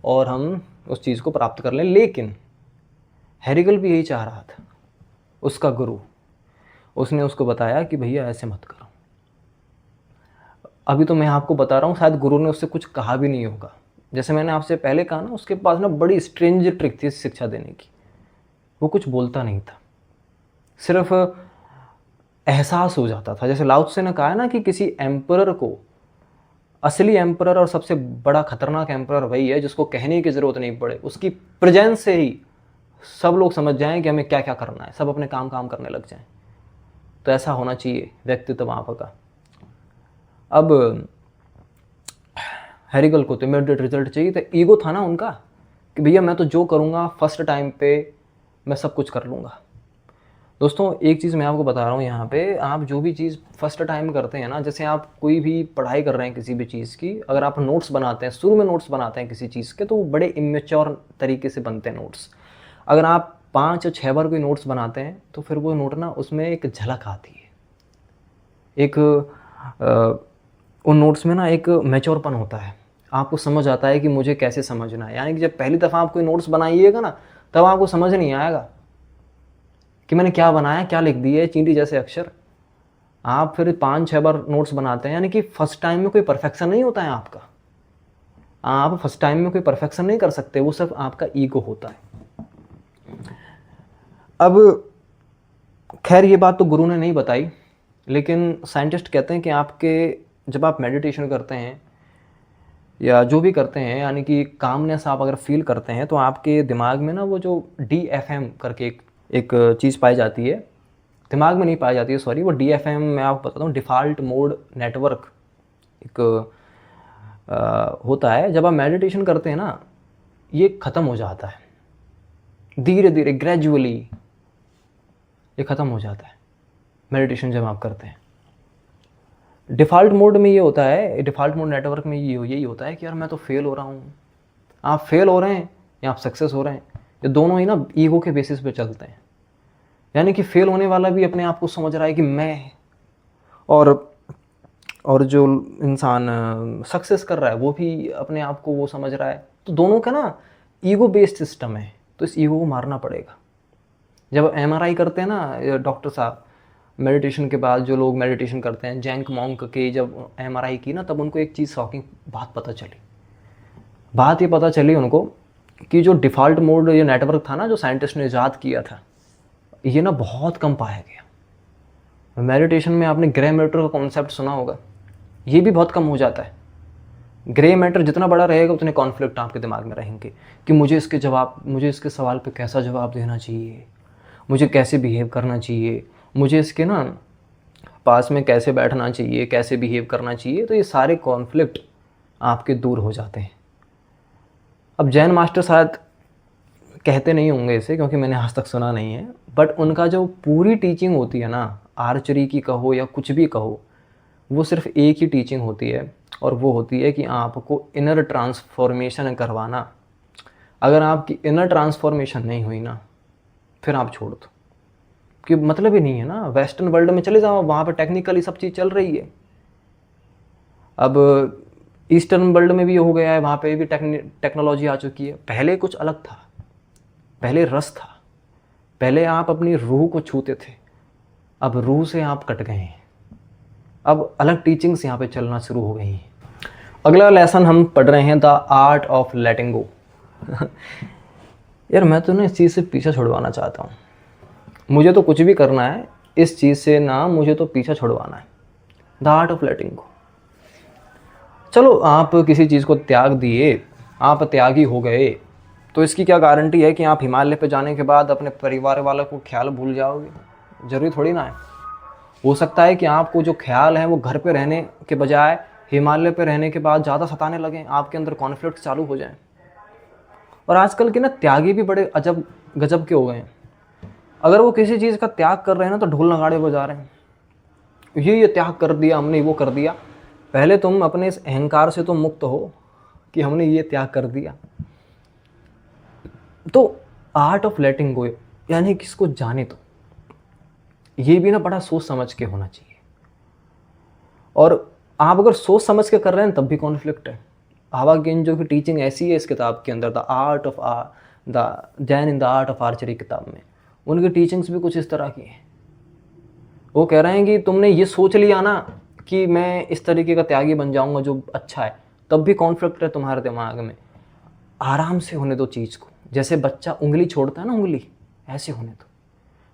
और हम उस चीज़ को प्राप्त कर लें। लेकिन हैरिगल भी यही चाह रहा था। उसका गुरु, उसने उसको बताया कि भैया ऐसे मत करो। अभी तो मैं आपको बता रहा हूँ, शायद गुरु ने उससे कुछ कहा भी नहीं होगा। जैसे मैंने आपसे पहले कहा ना, उसके पास ना बड़ी स्ट्रेंज ट्रिक थी शिक्षा देने की। वो कुछ बोलता नहीं था, सिर्फ एहसास हो जाता था। जैसे लाओ त्से ने कहा है ना कि किसी एम्परर को, असली एम्परर और सबसे बड़ा खतरनाक एम्परर वही है जिसको कहने की ज़रूरत नहीं पड़े, उसकी प्रेजेंस से ही सब लोग समझ जाएं कि हमें क्या क्या करना है, सब अपने काम करने लग जाएं। तो ऐसा होना चाहिए व्यक्तित्व आपका। अब हैरिगल को तो इमीडिएट रिजल्ट चाहिए था। ईगो था ना उनका कि भैया मैं तो जो करूँगा फर्स्ट टाइम पे मैं सब कुछ कर लूँगा। दोस्तों एक चीज़ मैं आपको बता रहा हूँ यहाँ पे, आप जो भी चीज़ फर्स्ट टाइम करते हैं ना, जैसे आप कोई भी पढ़ाई कर रहे हैं किसी भी चीज़ की, अगर आप नोट्स बनाते हैं, शुरू में नोट्स बनाते हैं किसी चीज़ के, तो वो बड़े इमेच्योर तरीके से बनते हैं नोट्स। अगर आप 5 या 6 बार कोई नोट्स बनाते हैं तो फिर वो नोट ना, उसमें एक झलक आती है, एक उन नोट्स में ना एक मैच्योरपन होता है। आपको समझ आता है कि मुझे कैसे समझना है। यानी कि जब पहली दफ़ा आप कोई नोट्स बनाइएगा ना, तब आपको समझ नहीं आएगा कि मैंने क्या बनाया, क्या लिख दिया है, चींटी जैसे अक्षर। आप फिर 5-6 बार नोट्स बनाते हैं, यानी कि फर्स्ट टाइम में कोई परफेक्शन नहीं होता है आपका। आप फर्स्ट टाइम में कोई परफेक्शन नहीं कर सकते, वो सिर्फ आपका ईगो होता है। अब खैर ये बात तो गुरु ने नहीं बताई, लेकिन साइंटिस्ट कहते हैं कि जब आप मेडिटेशन करते हैं या जो भी करते हैं, यानी कि कामनेस आप अगर फील करते हैं, तो आपके दिमाग में ना वो जो DFM करके एक चीज़ पाई जाती है, दिमाग में नहीं पाई जाती है, सॉरी, वो DFM मैं आपको बताता हूँ, डिफ़ॉल्ट मोड नेटवर्क एक होता है। जब आप मेडिटेशन करते हैं ना, ये ख़त्म हो जाता है धीरे धीरे, ग्रेजुअली ये ख़त्म हो जाता है मेडिटेशन जब आप करते हैं। डिफ़ॉल्ट मोड में ये होता है, डिफ़ॉल्ट मोड नेटवर्क में यही होता है कि यार मैं तो फेल हो रहा हूँ। आप फेल हो रहे हैं या आप सक्सेस हो रहे हैं, ये दोनों ही ना ईगो के बेसिस पे चलते हैं। यानी कि फेल होने वाला भी अपने आप को समझ रहा है कि मैं, और जो इंसान सक्सेस कर रहा है वो भी अपने आप को वो समझ रहा है। तो दोनों का ना ईगो बेस्ड सिस्टम है, तो इस ईगो को मारना पड़ेगा। जब MRI करते हैं ना डॉक्टर साहब, मेडिटेशन के बाद जो लोग मेडिटेशन करते हैं, जैंक मॉन्क की जब MRI की ना, तब उनको एक चीज़ शॉकिंग बात ये पता चली उनको कि जो डिफ़ॉल्ट मोड ये नेटवर्क था ना, जो साइंटिस्ट ने ईजाद किया था, ये ना बहुत कम पाया गया। मेडिटेशन में आपने ग्रे मैटर का कॉन्सेप्ट सुना होगा, ये भी बहुत कम हो जाता है। ग्रे मैटर जितना बड़ा रहेगा उतने कॉन्फ्लिक्ट आपके दिमाग में रहेंगे कि मुझे इसके सवाल पे कैसा जवाब देना चाहिए, मुझे कैसे बिहेव करना चाहिए, मुझे इसके ना पास में कैसे बैठना चाहिए, कैसे बिहेव करना चाहिए। तो ये सारे कॉन्फ्लिक्ट आपके दूर हो जाते हैं। अब जैन मास्टर शायद कहते नहीं होंगे इसे, क्योंकि मैंने आज तक सुना नहीं है, बट उनका जो पूरी टीचिंग होती है ना, आर्चरी की कहो या कुछ भी कहो, वो सिर्फ एक ही टीचिंग होती है, और वो होती है कि आपको इनर ट्रांसफॉर्मेशन करवाना। अगर आपकी इनर ट्रांसफॉर्मेशन नहीं हुई ना, फिर आप छोड़ दो, कि मतलब ही नहीं है ना। वेस्टर्न वर्ल्ड में चले जाओ, वहाँ पे टेक्निकली सब चीज़ चल रही है। अब ईस्टर्न वर्ल्ड में भी हो गया है, वहाँ पे भी टेक्नोलॉजी आ चुकी है। पहले कुछ अलग था, पहले रस था, पहले आप अपनी रूह को छूते थे, अब रूह से आप कट गए हैं। अब अलग टीचिंग्स यहाँ पे चलना शुरू हो गई हैं। अगला लेसन हम पढ़ रहे हैं, द आर्ट ऑफ लेटिंग गो। यार मैं तो ना इस चीज़ से पीछे छुड़वाना चाहता हूँ। मुझे तो कुछ भी करना है इस चीज़ से ना, मुझे तो पीछा छुड़वाना है। द आर्ट ऑफ लेटिंग गो। चलो आप किसी चीज़ को त्याग दिए, आप त्यागी हो गए, तो इसकी क्या गारंटी है कि आप हिमालय पे जाने के बाद अपने परिवार वालों को ख्याल भूल जाओगे? ज़रूरी थोड़ी ना है। हो सकता है कि आपको जो ख्याल है वो घर पे रहने के बजाय हिमालय पे रहने के बाद ज़्यादा सताने लगें, आपके अंदर कॉन्फ्लिक्ट चालू हो जाएं। और आजकल के ना त्यागी भी बड़े अजब गजब के हो गए हैं। अगर वो किसी चीज़ का त्याग कर रहे हैं ना तो ढोल नगाड़े बजा रहे हैं, ये त्याग कर दिया हमने, वो कर दिया। पहले तुम अपने इस अहंकार से तो मुक्त हो कि हमने ये त्याग कर दिया। तो आर्ट ऑफ लेटिंग गो यानी किसको जाने तो ये भी ना बड़ा सोच समझ के होना चाहिए। और आप अगर सोच समझ के कर रहे हैं तब भी कॉन्फ्लिक्ट है। आवा गेंजो की टीचिंग ऐसी है इस किताब के अंदर, the Jain in the art of archery किताब में, उनकी टीचिंग्स भी कुछ इस तरह की हैं। वो कह रहे हैं कि तुमने ये सोच लिया ना कि मैं इस तरीके का त्यागी बन जाऊंगा जो अच्छा है, तब भी कॉन्फ्लिक्ट है तुम्हारे दिमाग में। आराम से होने दो चीज़ को। जैसे बच्चा उंगली छोड़ता है ना, उंगली ऐसे होने दो।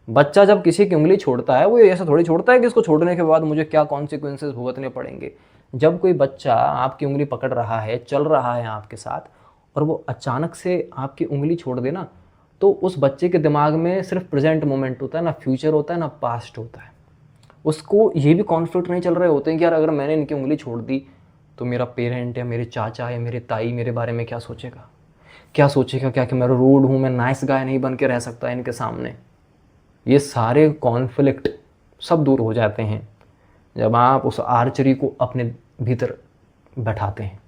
बच्चा जब किसी की उंगली छोड़ता है वो ऐसा थोड़ी छोड़ता है कि इसको छोड़ने के बाद मुझे क्या कॉन्सिक्वेंसेस भुगतने पड़ेंगे। जब कोई बच्चा आपकी उंगली पकड़ रहा है, चल रहा है आपके साथ, और वो अचानक से आपकी उंगली छोड़ देना, तो उस बच्चे के दिमाग में सिर्फ प्रेजेंट मोमेंट होता है, ना फ्यूचर होता है ना पास्ट होता है। उसको ये भी कॉन्फ्लिक्ट नहीं चल रहे होते हैं कि यार अगर मैंने इनकी उंगली छोड़ दी तो मेरा पेरेंट या मेरे चाचा या मेरे ताई मेरे बारे में क्या सोचेगा, क्या सोचेगा, क्या कि मैं रूड हूँ, मैं नाइस गाय नहीं बन के रह सकता इनके सामने। ये सारे कॉन्फ्लिक्ट सब दूर हो जाते हैं जब आप उस आर्चरी को अपने भीतर बैठाते हैं।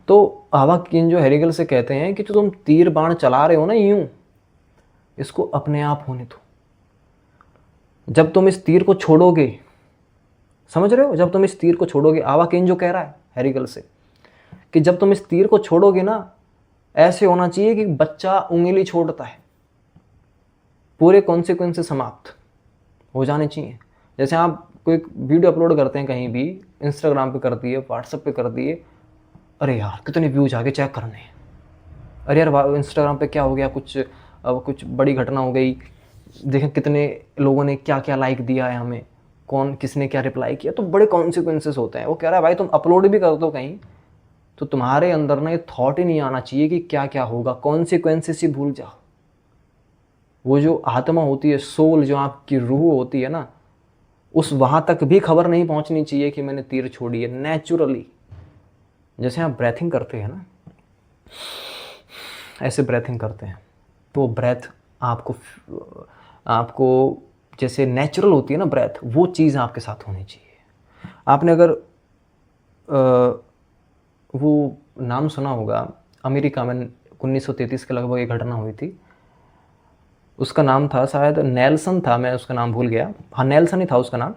तो आवा किंजो हेरिगल से कहते हैं कि जो तुम तीर बाण चला रहे हो ना यूं, इसको अपने आप होने दो। जब तुम इस तीर को छोड़ोगे, समझ रहे हो, जब तुम इस तीर को छोड़ोगे, आवा किंजो कह रहा है हेरिगल से कि जब तुम इस तीर को छोड़ोगे ना, ऐसे होना चाहिए कि बच्चा उंगली छोड़ता है, पूरे कॉन्सिक्वेंसेस समाप्त हो जाने चाहिए। जैसे आप कोई वीडियो अपलोड करते हैं कहीं भी, इंस्टाग्राम पे कर दिए, व्हाट्सएप पे कर दिए, अरे यार कितने व्यूज आगे चेक करने हैं, अरे यार इंस्टाग्राम पे क्या हो गया, कुछ बड़ी घटना हो गई, देखें कितने लोगों ने क्या क्या लाइक दिया है हमें, कौन किसने क्या रिप्लाई किया, तो बड़े कॉन्सिक्वेंसेस होते हैं। वो कह रहा है भाई तुम अपलोड भी कर दो कहीं, तो तुम्हारे अंदर ना ये थॉट ही नहीं आना चाहिए कि क्या क्या होगा, कॉन्सिक्वेंसेस ही भूल जाओ। वो जो आत्मा होती है, सोल, जो आपकी रूह होती है ना, उस वहाँ तक भी खबर नहीं पहुँचनी चाहिए कि मैंने तीर छोड़ी है। नेचुरली जैसे आप ब्रेथिंग करते हैं ना, ऐसे ब्रेथिंग करते हैं, तो ब्रेथ आपको जैसे नेचुरल होती है ना ब्रेथ, वो चीज़ आपके साथ होनी चाहिए। आपने अगर वो नाम सुना होगा, अमेरिका में 1933 के लगभग एक घटना हुई थी, उसका नाम था शायद नेल्सन था, मैं उसका नाम भूल गया, हाँ नेल्सन ही था उसका नाम।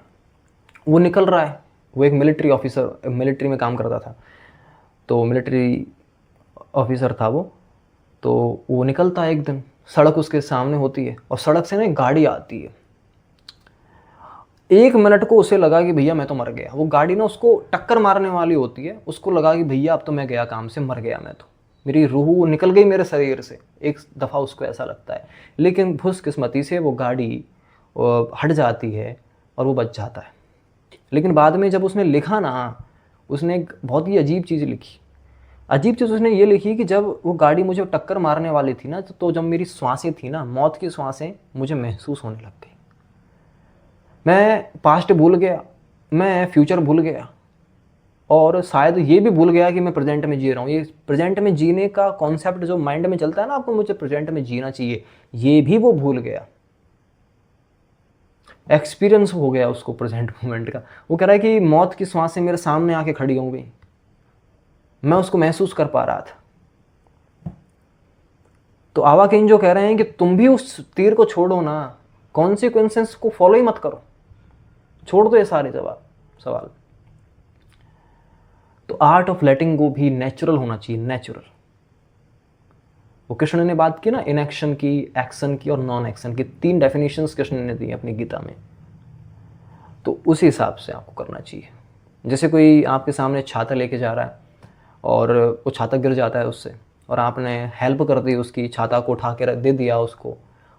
वो निकल रहा है, वो एक मिलिट्री ऑफिसर, मिलिट्री में काम करता था, तो मिलिट्री ऑफिसर था वो। तो वो निकलता है एक दिन, सड़क उसके सामने होती है और सड़क से ना एक गाड़ी आती है। 1 मिनट को उसे लगा कि भैया मैं तो मर गया। वो गाड़ी ना उसको टक्कर मारने वाली होती है, उसको लगा कि भैया अब तो मैं गया काम से, मर गया मैं तो, मेरी रूह निकल गई मेरे शरीर से। एक दफ़ा उसको ऐसा लगता है, लेकिन खुशकिस्मती से वो गाड़ी हट जाती है और वो बच जाता है। लेकिन बाद में जब उसने लिखा ना, उसने एक बहुत ही अजीब चीज़ लिखी। अजीब चीज़ उसने ये लिखी कि जब वो गाड़ी मुझे टक्कर मारने वाली थी ना, तो जब मेरी श्वासें थी ना, मौत की श्वासें मुझे महसूस होने लग गई। मैं पास्ट भूल गया, मैं फ्यूचर भूल गया, और शायद ये भी भूल गया कि मैं प्रेजेंट में जी रहा हूँ। ये प्रेजेंट में जीने का कॉन्सेप्ट जो माइंड में चलता है ना, आपको मुझे प्रेजेंट में जीना चाहिए, ये भी वो भूल गया। एक्सपीरियंस हो गया उसको प्रेजेंट मोमेंट का। वो कह रहा है कि मौत की सांसें मेरे सामने आके खड़ी हो गई, मैं उसको महसूस कर पा रहा था। तो आवा किंग जो कह रहे हैं कि तुम भी उस तीर को छोड़ो ना, कॉन्सिक्वेंसेस को फॉलो ही मत करो, छोड़ दो ये सारे सवाल। तो आर्ट ऑफ लेटिंग गो भी नेचुरल होना चाहिए, नेचुरल। वो कृष्ण ने बात की ना, इनएक्शन की, एक्शन की और नॉन एक्शन की, 3 डेफिनेशंस कृष्ण ने दी अपनी गीता में। तो उस हिसाब से आपको करना चाहिए। जैसे कोई आपके सामने छाता लेके जा रहा है और वो छाता गिर जाता है उससे, और आपने हेल्प कर दी, उसकी छाता को उठा के दे दिया उसको,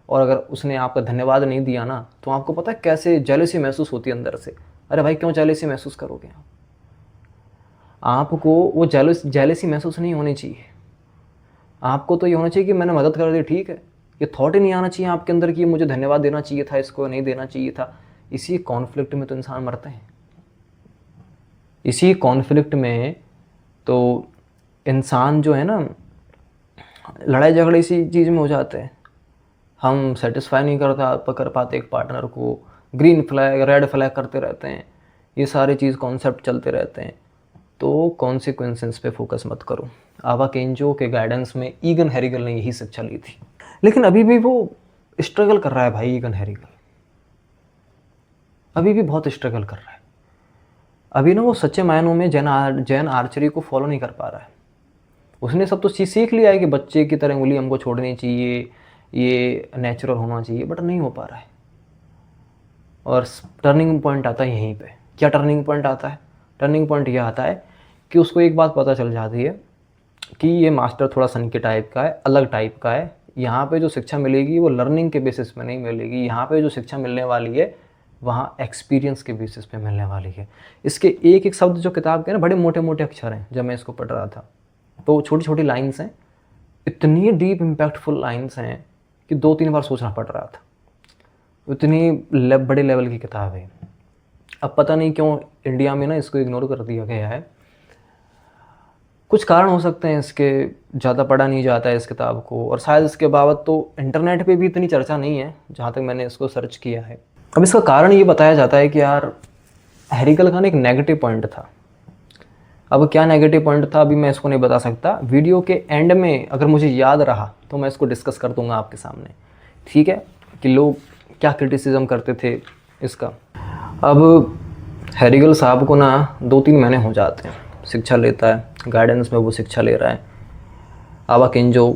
और अगर उसने आपका धन्यवाद नहीं दिया ना, तो आपको पता है कैसे जेलसी महसूस होती है अंदर से। अरे भाई क्यों जेलसी महसूस करोगे आप? आपको वो जेलसी महसूस नहीं होनी चाहिए। आपको तो ये होना चाहिए कि मैंने मदद कर दी, ठीक है। ये थॉट ही नहीं आना चाहिए आपके अंदर कि मुझे धन्यवाद देना चाहिए था, इसको नहीं देना चाहिए था। इसी कॉन्फ्लिक्ट में तो इंसान मरते हैं। इसी कॉन्फ्लिक्ट में तो इंसान जो है ना, लड़ाई झगड़े इसी चीज़ में हो जाते हैं। हम सेटिस्फाई नहीं कर पाते एक पार्टनर को, ग्रीन फ्लैग रेड फ्लैग करते रहते हैं, ये सारे चीज़ कॉन्सेप्ट चलते रहते हैं। तो कॉन्सिक्वेंसेस पे फोकस मत करो। आवा केंजो के गाइडेंस में ईगन हैरिगल ने यही शिक्षा ली थी, लेकिन अभी भी वो स्ट्रगल कर रहा है भाई। ईगन हैरिगल अभी भी बहुत स्ट्रगल कर रहा है। अभी ना वो सच्चे मायनों में जैन आर्चरी को फॉलो नहीं कर पा रहा है। उसने सब तो चीज़ सीख लिया है कि बच्चे की तरह उंगली हमको छोड़नी चाहिए, ये नेचुरल होना चाहिए, बट नहीं हो पा रहा है। और टर्निंग पॉइंट आता है यहीं पे। क्या टर्निंग पॉइंट आता है? टर्निंग पॉइंट यह आता है कि उसको एक बात पता चल जाती है कि ये मास्टर थोड़ा सन के टाइप का है, अलग टाइप का है। यहाँ पे जो शिक्षा मिलेगी वो लर्निंग के बेसिस पे नहीं मिलेगी। यहाँ पे जो शिक्षा मिलने वाली है वहाँ एक्सपीरियंस के बेसिस पे मिलने वाली है। इसके एक एक शब्द जो किताब के ना बड़े मोटे मोटे अक्षर हैं, जब मैं इसको पढ़ रहा था तो छोटी छोटी लाइन्स हैं, इतनी डीप इम्पैक्टफुल लाइन्स हैं कि 2-3 बार सोचना पड़ रहा था। इतनी बड़े लेवल की किताब है। अब पता नहीं क्यों इंडिया में ना इसको इग्नोर कर दिया गया है। कुछ कारण हो सकते हैं इसके, ज़्यादा पढ़ा नहीं जाता है इस किताब को, और शायद इसके बाबत तो इंटरनेट पे भी इतनी चर्चा नहीं है जहाँ तक मैंने इसको सर्च किया है। अब इसका कारण ये बताया जाता है कि यार हैरिगल का ना एक नेगेटिव पॉइंट था। अब क्या नेगेटिव पॉइंट था अभी मैं इसको नहीं बता सकता। वीडियो के एंड में अगर मुझे याद रहा तो मैं इसको डिस्कस कर दूंगा आपके सामने, ठीक है, कि लोग क्या क्रिटिसिज्म करते थे इसका। अब हैरिगल साहब को ना 2-3 महीने हो जाते हैं, शिक्षा लेता है, गाइडेंस में वो शिक्षा ले रहा है। आवा केंजो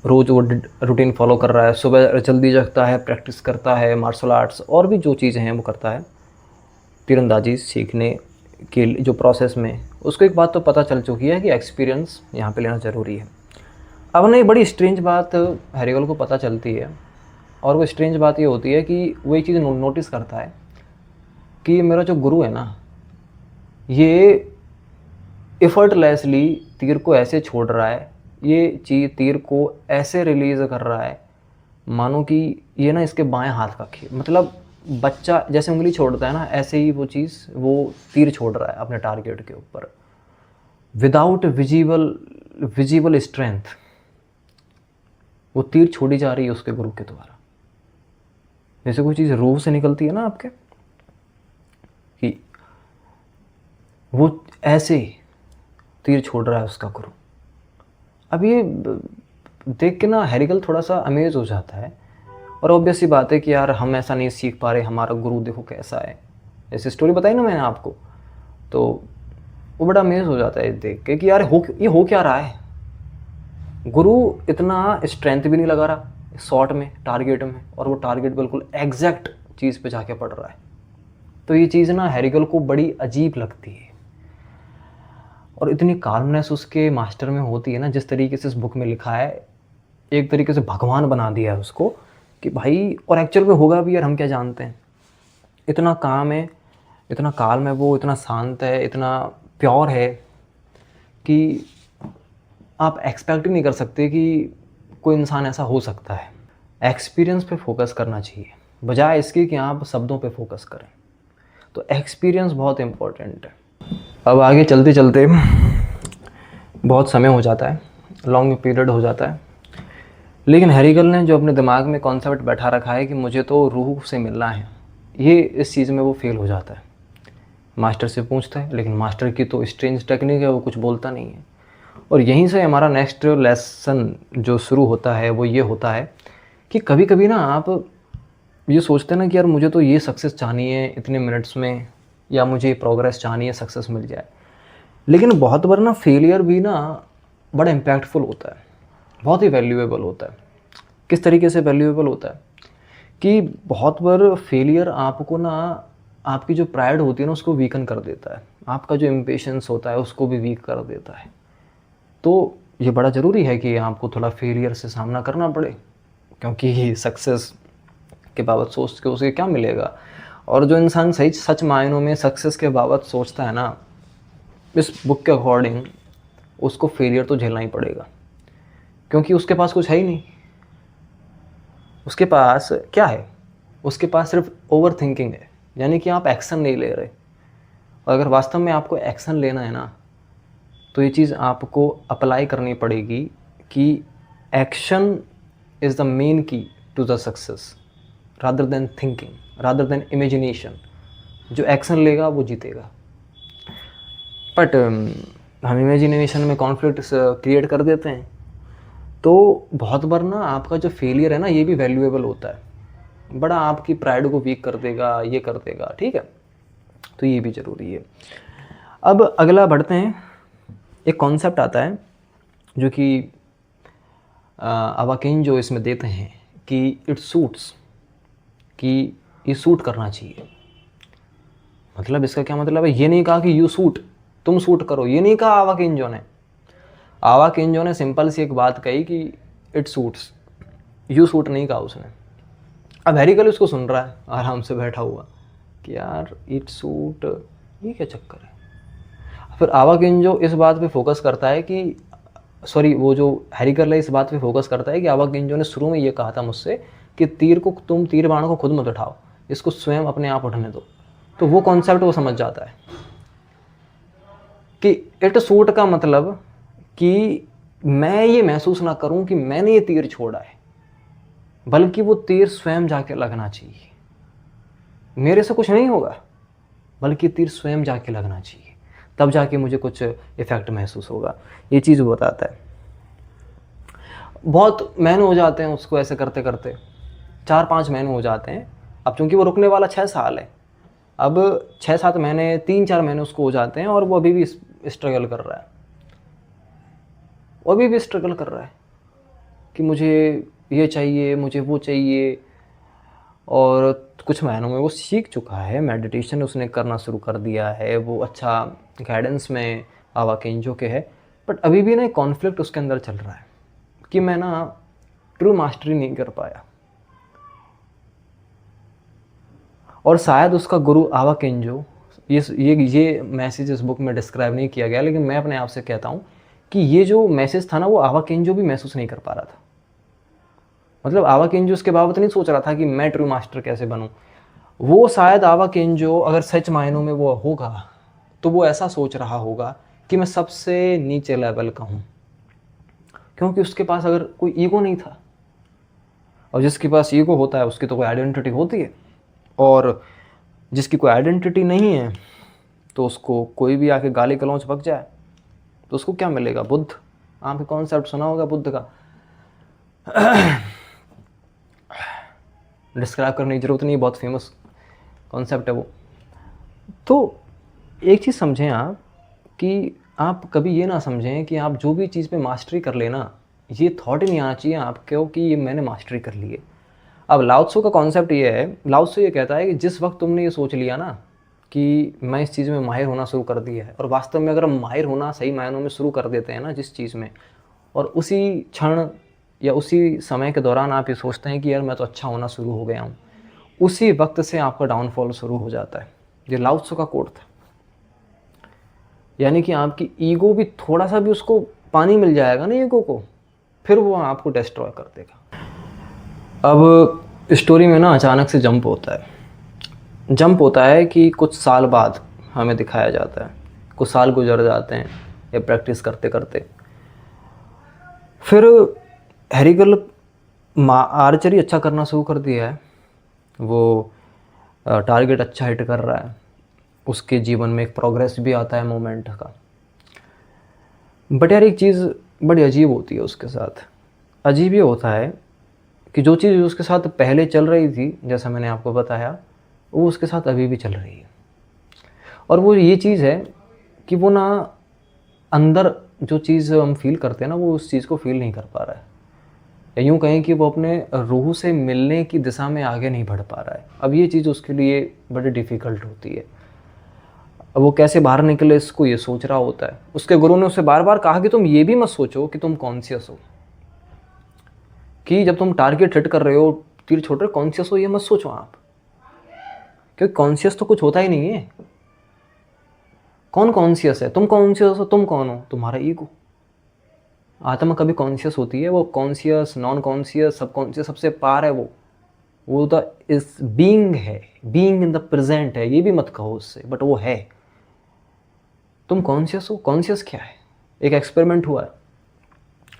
रोज़ वो रूटीन फॉलो कर रहा है, सुबह जल्दी जगता है, प्रैक्टिस करता है, मार्शल आर्ट्स और भी जो चीज़ें हैं वो करता है। तीरंदाजी सीखने के जो प्रोसेस में उसको एक बात तो पता चल चुकी है कि एक्सपीरियंस यहाँ पे लेना ज़रूरी है। अब ना एक बड़ी स्ट्रेंज बात हैरिगल को पता चलती है, और वो स्ट्रेंज बात ये होती है कि वो एक चीज़ नोटिस करता है कि मेरा जो गुरु है ना, ये एफर्टलेसली तीर को ऐसे छोड़ रहा है, ये चीज़ तीर को ऐसे रिलीज़ कर रहा है मानो कि ये ना इसके बाएं हाथ का मतलब बच्चा जैसे उंगली छोड़ता है ना, ऐसे ही वो चीज़ वो तीर छोड़ रहा है अपने टारगेट के ऊपर, विदाउट विजिबल स्ट्रेंथ। वो तीर छोड़ी जा रही है उसके गुरु के द्वारा। जैसे कोई चीज़ रूह से निकलती है ना आपके, कि वो ऐसे तीर छोड़ रहा है उसका गुरु। अब ये देख के ना हैरिगल थोड़ा सा अमेज हो जाता है, और ऑब्वियस सी बात है कि यार हम ऐसा नहीं सीख पा रहे, हमारा गुरु देखो कैसा है। ऐसी स्टोरी बताई ना मैंने आपको, तो वो बड़ा अमेज हो जाता है देख के कि यार ये हो क्या रहा है। गुरु इतना स्ट्रेंथ भी नहीं लगा रहा शॉट में, टारगेट में, और वो टारगेट बिल्कुल एग्जैक्ट चीज़ पे जाके पड़ रहा है। तो ये चीज़ ना हैरिगल को बड़ी अजीब लगती है, और इतनी काल्मनेस उसके मास्टर में होती है ना, जिस तरीके से इस बुक में लिखा है, एक तरीके से भगवान बना दिया है उसको कि भाई, और एक्चुअल में होगा भी यार, हम क्या जानते हैं। इतना काम है, इतना काल्म है वो, इतना शांत है, इतना प्योर है कि आप एक्सपेक्ट ही नहीं कर सकते कि कोई इंसान ऐसा हो सकता है। एक्सपीरियंस पे फोकस करना चाहिए बजाय इसके कि आप शब्दों पे फोकस करें। तो एक्सपीरियंस बहुत इम्पोर्टेंट है। अब आगे चलते चलते बहुत समय हो जाता है, लॉन्ग पीरियड हो जाता है, लेकिन हैरिगल ने जो अपने दिमाग में कॉन्सेप्ट बैठा रखा है कि मुझे तो रूह से मिलना है, ये इस चीज़ में वो फेल हो जाता है। मास्टर से पूछता है, लेकिन मास्टर की तो स्ट्रेंज टेक्निक है, वो कुछ बोलता नहीं है। और यहीं से हमारा नेक्स्ट लेसन जो शुरू होता है वो ये होता है कि कभी कभी ना आप ये सोचते हैं ना कि यार मुझे तो ये सक्सेस चाहनी है इतने मिनट्स में, या मुझे प्रोग्रेस चाहनी है, सक्सेस मिल जाए। लेकिन बहुत बार ना फेलियर भी ना बड़ा इम्पैक्टफुल होता है, बहुत ही वैल्यूएबल होता है। किस तरीके से वैल्यूएबल होता है कि बहुत बार फेलियर आपको ना, आपकी जो प्राइड होती है ना उसको वीकन कर देता है, आपका जो इम्पेशंस होता है उसको भी वीक कर देता है। तो ये बड़ा ज़रूरी है कि आपको थोड़ा फेलियर से सामना करना पड़े, क्योंकि सक्सेस के बाबत सोच के उसे क्या मिलेगा। और जो इंसान सही सच मायनों में सक्सेस के बाबत सोचता है ना, इस बुक के अकॉर्डिंग उसको फेलियर तो झेलना ही पड़ेगा, क्योंकि उसके पास कुछ है ही नहीं। उसके पास क्या है? उसके पास सिर्फ ओवर थिंकिंग है, यानी कि आप एक्शन नहीं ले रहे। और अगर वास्तव में आपको एक्शन लेना है ना, तो ये चीज़ आपको अप्लाई करनी पड़ेगी कि action is the main key to the success, rather than thinking, rather than imagination. जो एक्शन लेगा वो जीतेगा। बट हम इमेजिनेशन में कॉन्फ्लिक्ट क्रिएट कर देते हैं, तो बहुत बार ना आपका जो फेलियर है ना, ये भी वैल्यूएबल होता है, बड़ा आपकी प्राइड को वीक कर देगा, ये कर देगा, ठीक है। तो ये भी ज़रूरी है। अब अगला बढ़ते हैं। एक कॉन्सेप्ट आता है जो कि अवाकिन जो इसमें देते हैं कि इट सूट्स, कि ये सूट करना चाहिए। मतलब इसका क्या मतलब है? ये नहीं कहा कि यू सूट, तुम सूट करो, ये नहीं कहा अवाकिन ने। अवाकिन ने सिंपल सी एक बात कही कि इट सूट्स, यू सूट नहीं कहा उसने। अब हैरिकल उसको सुन रहा है आराम से बैठा हुआ कि यार इट सूट, ये क्या चक्कर है। फिर अवाकिन इस बात पे फोकस करता है कि सॉरी, वो जो हैरिकल है इस बात पे फोकस करता है कि अवाकिन ने शुरू में ये कहा था मुझसे कि तुम तीर बाण को खुद मत उठाओ, इसको स्वयं अपने आप उठने दो। तो वो कॉन्सेप्ट वो समझ जाता है कि इट सूट का मतलब कि मैं ये महसूस ना करूं कि मैंने ये तीर छोड़ा है, बल्कि वो तीर स्वयं जाके लगना चाहिए। मेरे से कुछ नहीं होगा, बल्कि तीर स्वयं जाके लगना चाहिए, तब जाके मुझे कुछ इफेक्ट महसूस होगा। ये चीज़ वो बताता है। बहुत महीने हो जाते हैं उसको ऐसे करते करते, 4-5 महीने हो जाते हैं। अब चूंकि वो रुकने वाला 6 साल है, अब 6-7 महीने, 3-4 महीने उसको हो जाते हैं और वो अभी भी स्ट्रगल कर रहा है। वो अभी भी स्ट्रगल कर रहा है कि मुझे ये चाहिए, मुझे वो चाहिए। और कुछ महीनों में वो सीख चुका है, मेडिटेशन उसने करना शुरू कर दिया है, वो अच्छा गाइडेंस में अवाकिन के है। बट अभी भी ना एक कॉन्फ्लिक्ट उसके अंदर चल रहा है कि मैं ना ट्रू मास्टरी नहीं कर पाया। और शायद उसका गुरु अवाकिन ये मैसेज इस बुक में डिस्क्राइब नहीं किया गया, लेकिन मैं अपने आप से कहता हूँ कि ये जो मैसेज था ना, वो अवाकिन भी महसूस नहीं कर पा रहा था। मतलब अवाकिन उसके बाबत नहीं सोच रहा था कि मैं ट्रू मास्टर कैसे बनूं। वो शायद अवाकिन अगर सच मायनों में वो होगा, तो वो ऐसा सोच रहा होगा कि मैं सबसे नीचे लेवल का हूँ, क्योंकि उसके पास अगर कोई ईगो नहीं था। और जिसके पास ईगो होता है उसकी तो कोई आइडेंटिटी होती है, और जिसकी कोई आइडेंटिटी नहीं है तो उसको कोई भी आके गाली गलौज बक जाए तो उसको क्या मिलेगा? बुद्ध। आपने कॉन्सेप्ट सुना होगा बुद्ध का, डिस्क्राइब करने की ज़रूरत नहीं, बहुत फेमस कॉन्सेप्ट है वो। तो एक चीज़ समझें आप कि आप कभी ये ना समझें कि आप जो भी चीज़ पे मास्टरी कर लेना, ये थॉट ही नहीं आना चाहिए आपको कि ये मैंने मास्टरी कर ली है। अब लाओ त्सो का कॉन्सेप्ट ये है, लाओ त्सो ये कहता है कि जिस वक्त तुमने ये सोच लिया ना कि मैं इस चीज़ में माहिर होना शुरू कर दिया है, और वास्तव में अगर हम माहिर होना सही मायनों में शुरू कर देते हैं ना जिस चीज़ में, और उसी क्षण या उसी समय के दौरान आप ये सोचते हैं कि यार मैं तो अच्छा होना शुरू हो गया हूँ, उसी वक्त से आपका डाउनफॉल शुरू हो जाता है। ये लाओ त्सो का कोट था। यानी कि आपकी ईगो भी थोड़ा सा भी उसको पानी मिल जाएगा ना ईगो को, फिर वो आपको डिस्ट्रॉय कर देगा। अब स्टोरी में ना अचानक से जंप होता है कि कुछ साल बाद हमें दिखाया जाता है, कुछ साल गुजर जाते हैं ये प्रैक्टिस करते करते। फिर हैरिकल आर्चरी अच्छा करना शुरू कर दिया है, वो टारगेट अच्छा हिट कर रहा है, उसके जीवन में एक प्रोग्रेस भी आता है मोमेंट का। बट यार एक चीज़ बड़ी अजीब होती है उसके साथ। अजीब ये होता है कि जो चीज़ उसके साथ पहले चल रही थी, जैसा मैंने आपको बताया, वो उसके साथ अभी भी चल रही है। और वो ये चीज़ है कि वो ना अंदर जो चीज़ हम फील करते हैं ना, वो उस चीज़ को फील नहीं कर पा रहा है, या यूँ कहें कि वो अपने रूह से मिलने की दिशा में आगे नहीं बढ़ पा रहा है। अब ये चीज़ उसके लिए बड़ी डिफ़िकल्ट होती है। अब वो कैसे बाहर निकले इसको ये सोच रहा होता है। उसके गुरु ने उसे बार बार कहा कि तुम ये भी मत सोचो कि तुम कॉन्शियस हो, कि जब तुम टारगेट हिट कर रहे हो, तीर छोड़ रहे हो, कॉन्शियस हो ये मत सोचो आप, क्योंकि कॉन्शियस तो कुछ होता ही नहीं है। कौन कॉन्शियस है? तुम कॉन्शियस हो। तुम कौन हो? तुम्हारा ईगो। आत्मा कभी कॉन्शियस होती है? वो कॉन्शियस, नॉन कॉन्शियस, सब कॉन्शियस, सबसे पार है वो तो इस बीइंग है, बीइंग इन द प्रेजेंट है। ये भी मत कहो उससे, बट वो है। तुम कॉन्शियस हो। कॉन्शियस क्या है? एक एक्सपेरिमेंट हुआ है,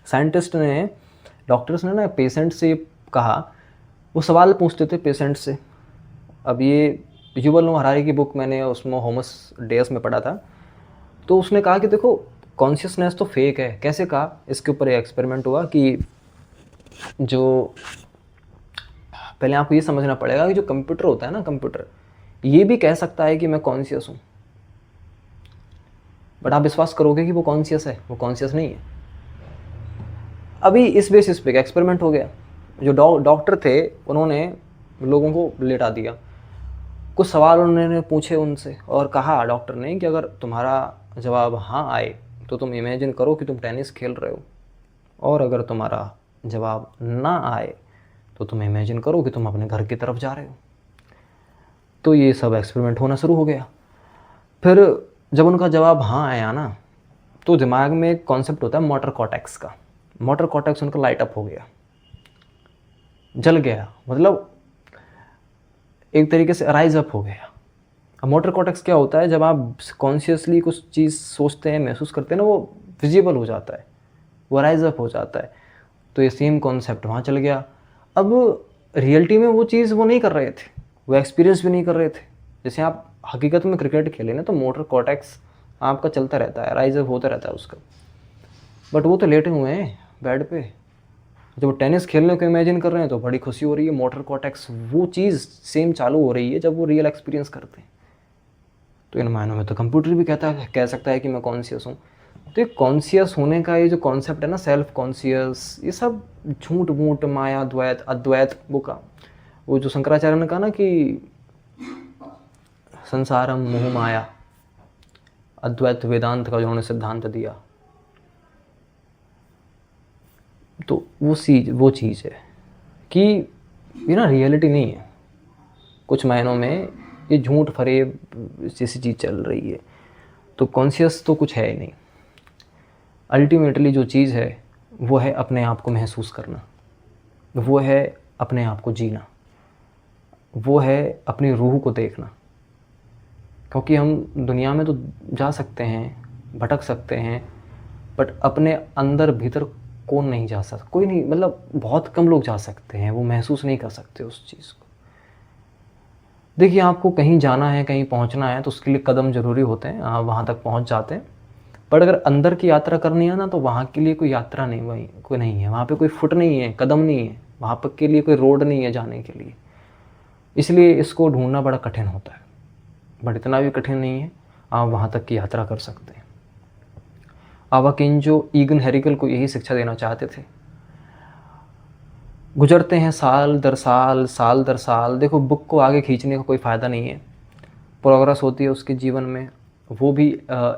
साइंटिस्ट ने, डॉक्टर्स ने ना पेशेंट से कहा, वो सवाल पूछते थे पेशेंट से। अब ये युवल नोह हरारी की बुक मैंने उसमें होमस डेस में पढ़ा था। तो उसने कहा कि देखो कॉन्शियसनेस तो फेक है। कैसे कहा? इसके ऊपर एक एक्सपेरिमेंट हुआ कि जो, पहले आपको ये समझना पड़ेगा कि जो कंप्यूटर होता है ना, कंप्यूटर ये भी कह सकता है कि मैं कॉन्शियस हूँ, बट आप विश्वास करोगे कि वो कॉन्शियस है? वो कॉन्शियस नहीं है। अभी इस बेसिस पे एक्सपेरिमेंट हो गया। जो डॉक्टर थे उन्होंने लोगों को लेटा दिया, कुछ सवाल उन्होंने पूछे उनसे और कहा डॉक्टर ने कि अगर तुम्हारा जवाब हाँ आए तो तुम इमेजिन करो कि तुम टेनिस खेल रहे हो, और अगर तुम्हारा जवाब ना आए तो तुम इमेजिन करो कि तुम अपने घर की तरफ जा रहे हो। तो ये सब एक्सपेरिमेंट होना शुरू हो गया। फिर जब उनका जवाब हाँ आया ना, तो दिमाग में एक कॉन्सेप्ट होता है मोटर कॉर्टेक्स का। मोटर कॉर्टेक्स उनका लाइट अप हो गया, जल गया, मतलब एक तरीके से राइज अप हो गया। अब मोटर कॉर्टेक्स क्या होता है? जब आप कॉन्शियसली कुछ चीज़ सोचते हैं, महसूस करते हैं ना, वो विजिबल हो जाता है, वो राइज अप हो जाता है। तो ये सेम कॉन्सेप्ट वहाँ चल गया। अब रियलिटी में वो चीज़ वो नहीं कर रहे थे, वो एक्सपीरियंस भी नहीं कर रहे थे। जैसे आप हकीकत में क्रिकेट खेलें ना, तो मोटर कॉर्टेक्स आपका चलता रहता है, राइज अप होता रहता है उसका, बट वो तो लेटे हुए हैं बेड पे। जब वो टेनिस खेलने को इमेजिन कर रहे हैं तो बड़ी खुशी हो रही है, मोटर कॉर्टेक्स वो चीज़ सेम चालू हो रही है जब वो रियल एक्सपीरियंस करते हैं। तो इन मायनों में तो कंप्यूटर भी कह सकता है कि मैं कॉन्शियस हूँ। तो ये कॉन्शियस होने का ये जो कॉन्सेप्ट है ना, सेल्फ कॉन्शियस, ये सब झूठ मूठ, माया द्वैत अद्वैत वो का, वो जो शंकराचार्य ने कहा ना कि संसारम मोह माया, अद्वैत वेदांत का जो उन्होंने सिद्धांत दिया, तो वो चीज़ है कि ये ना रियलिटी नहीं है। कुछ मायनों में ये झूठ फरेब जैसी चीज़ चल रही है। तो कॉन्शियस तो कुछ है ही नहीं। अल्टीमेटली जो चीज़ है वो है अपने आप को महसूस करना, वो है अपने आप को जीना, वो है अपनी रूह को देखना। क्योंकि हम दुनिया में तो जा सकते हैं, भटक सकते हैं, बट अपने अंदर भीतर कौन नहीं जा सकता? कोई नहीं, मतलब बहुत कम लोग जा सकते हैं, वो महसूस नहीं कर सकते उस चीज़ को। देखिए, आपको कहीं जाना है, कहीं पहुंचना है, तो उसके लिए कदम ज़रूरी होते हैं, आप वहाँ तक पहुँच जाते हैं। पर अगर अंदर की यात्रा करनी है ना, तो वहाँ के लिए कोई यात्रा नहीं, वहीं कोई नहीं है, वहाँ पे कोई फुट नहीं है, कदम नहीं है, वहाँ पर के लिए कोई रोड नहीं है जाने के लिए। इसलिए इसको ढूंढना बड़ा कठिन होता है, बट इतना भी कठिन नहीं है, आप वहाँ तक की यात्रा कर सकते हैं। आवा किंजो ईगन हेरिकल को यही शिक्षा देना चाहते थे। गुजरते हैं साल दर साल, साल दर साल। देखो, बुक को आगे खींचने का कोई फ़ायदा नहीं है। प्रोग्रेस होती है उसके जीवन में, वो भी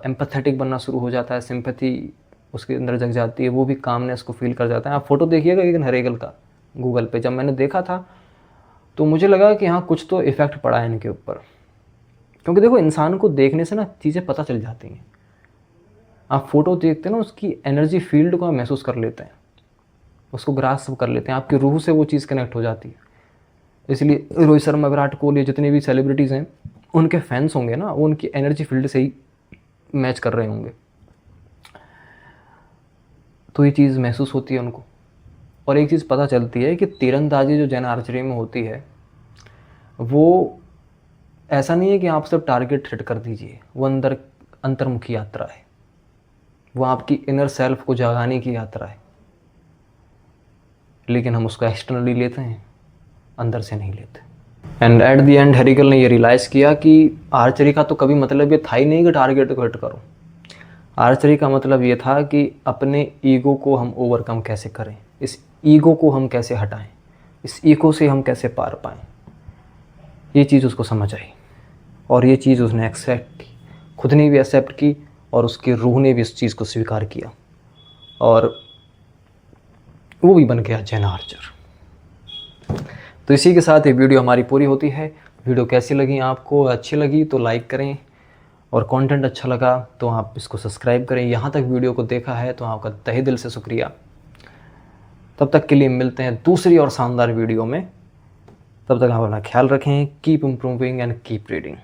एम्पैथेटिक बनना शुरू हो जाता है, सिंपैथी उसके अंदर जग जाती है, वो भी कामनेस को फील कर जाता है। आप फ़ोटो देखिएगा ईगन हेरिकल का गूगल पे। जब मैंने देखा था तो मुझे लगा कि हाँ, कुछ तो इफ़ेक्ट पड़ा है इनके ऊपर। क्योंकि देखो, इंसान को देखने से ना चीज़ें पता चल जाती हैं। आप फ़ोटो देखते हैं ना, उसकी एनर्जी फील्ड को आप महसूस कर लेते हैं, उसको ग्रास्प कर लेते हैं, आपकी रूह से वो चीज़ कनेक्ट हो जाती है। इसलिए रोहित शर्मा, विराट कोहली, जितने भी सेलिब्रिटीज़ हैं, उनके फैंस होंगे ना, वो उनकी एनर्जी फील्ड से ही मैच कर रहे होंगे। तो ये चीज़ महसूस होती है उनको। और एक चीज़ पता चलती है कि तीरंदाजी जो जैन आर्चरी में होती है, वो ऐसा नहीं है कि आप सिर्फ टारगेट हिट कर दीजिए, वो अंतर्मुखी यात्रा है, वो आपकी इनर सेल्फ को जगाने की यात्रा है। लेकिन हम उसको एक्सटर्नली लेते हैं, अंदर से नहीं लेते। एंड एट द एंड हेरिकल ने ये रियलाइज़ किया कि आर्चरी का तो कभी मतलब ये था ही नहीं कि टारगेट को हिट करो। आर्चरी का मतलब ये था कि अपने ईगो को हम ओवरकम कैसे करें, इस ईगो को हम कैसे हटाएं, इस ईगो से हम कैसे पार पाएं। ये चीज़ उसको समझ आई और ये चीज़ उसने एक्सेप्ट की, खुद ने भी एक्सेप्ट की और उसकी रूह ने भी इस चीज़ को स्वीकार किया। और वो भी बन गया जेन आर्चर। तो इसी के साथ ये वीडियो हमारी पूरी होती है। वीडियो कैसी लगी आपको? अच्छी लगी तो लाइक करें, और कंटेंट अच्छा लगा तो आप इसको सब्सक्राइब करें। यहाँ तक वीडियो को देखा है तो आपका तहे दिल से शुक्रिया। तब तक के लिए मिलते हैं दूसरी और शानदार वीडियो में। तब तक आप अपना ख्याल रखें। Keep improving and keep reading.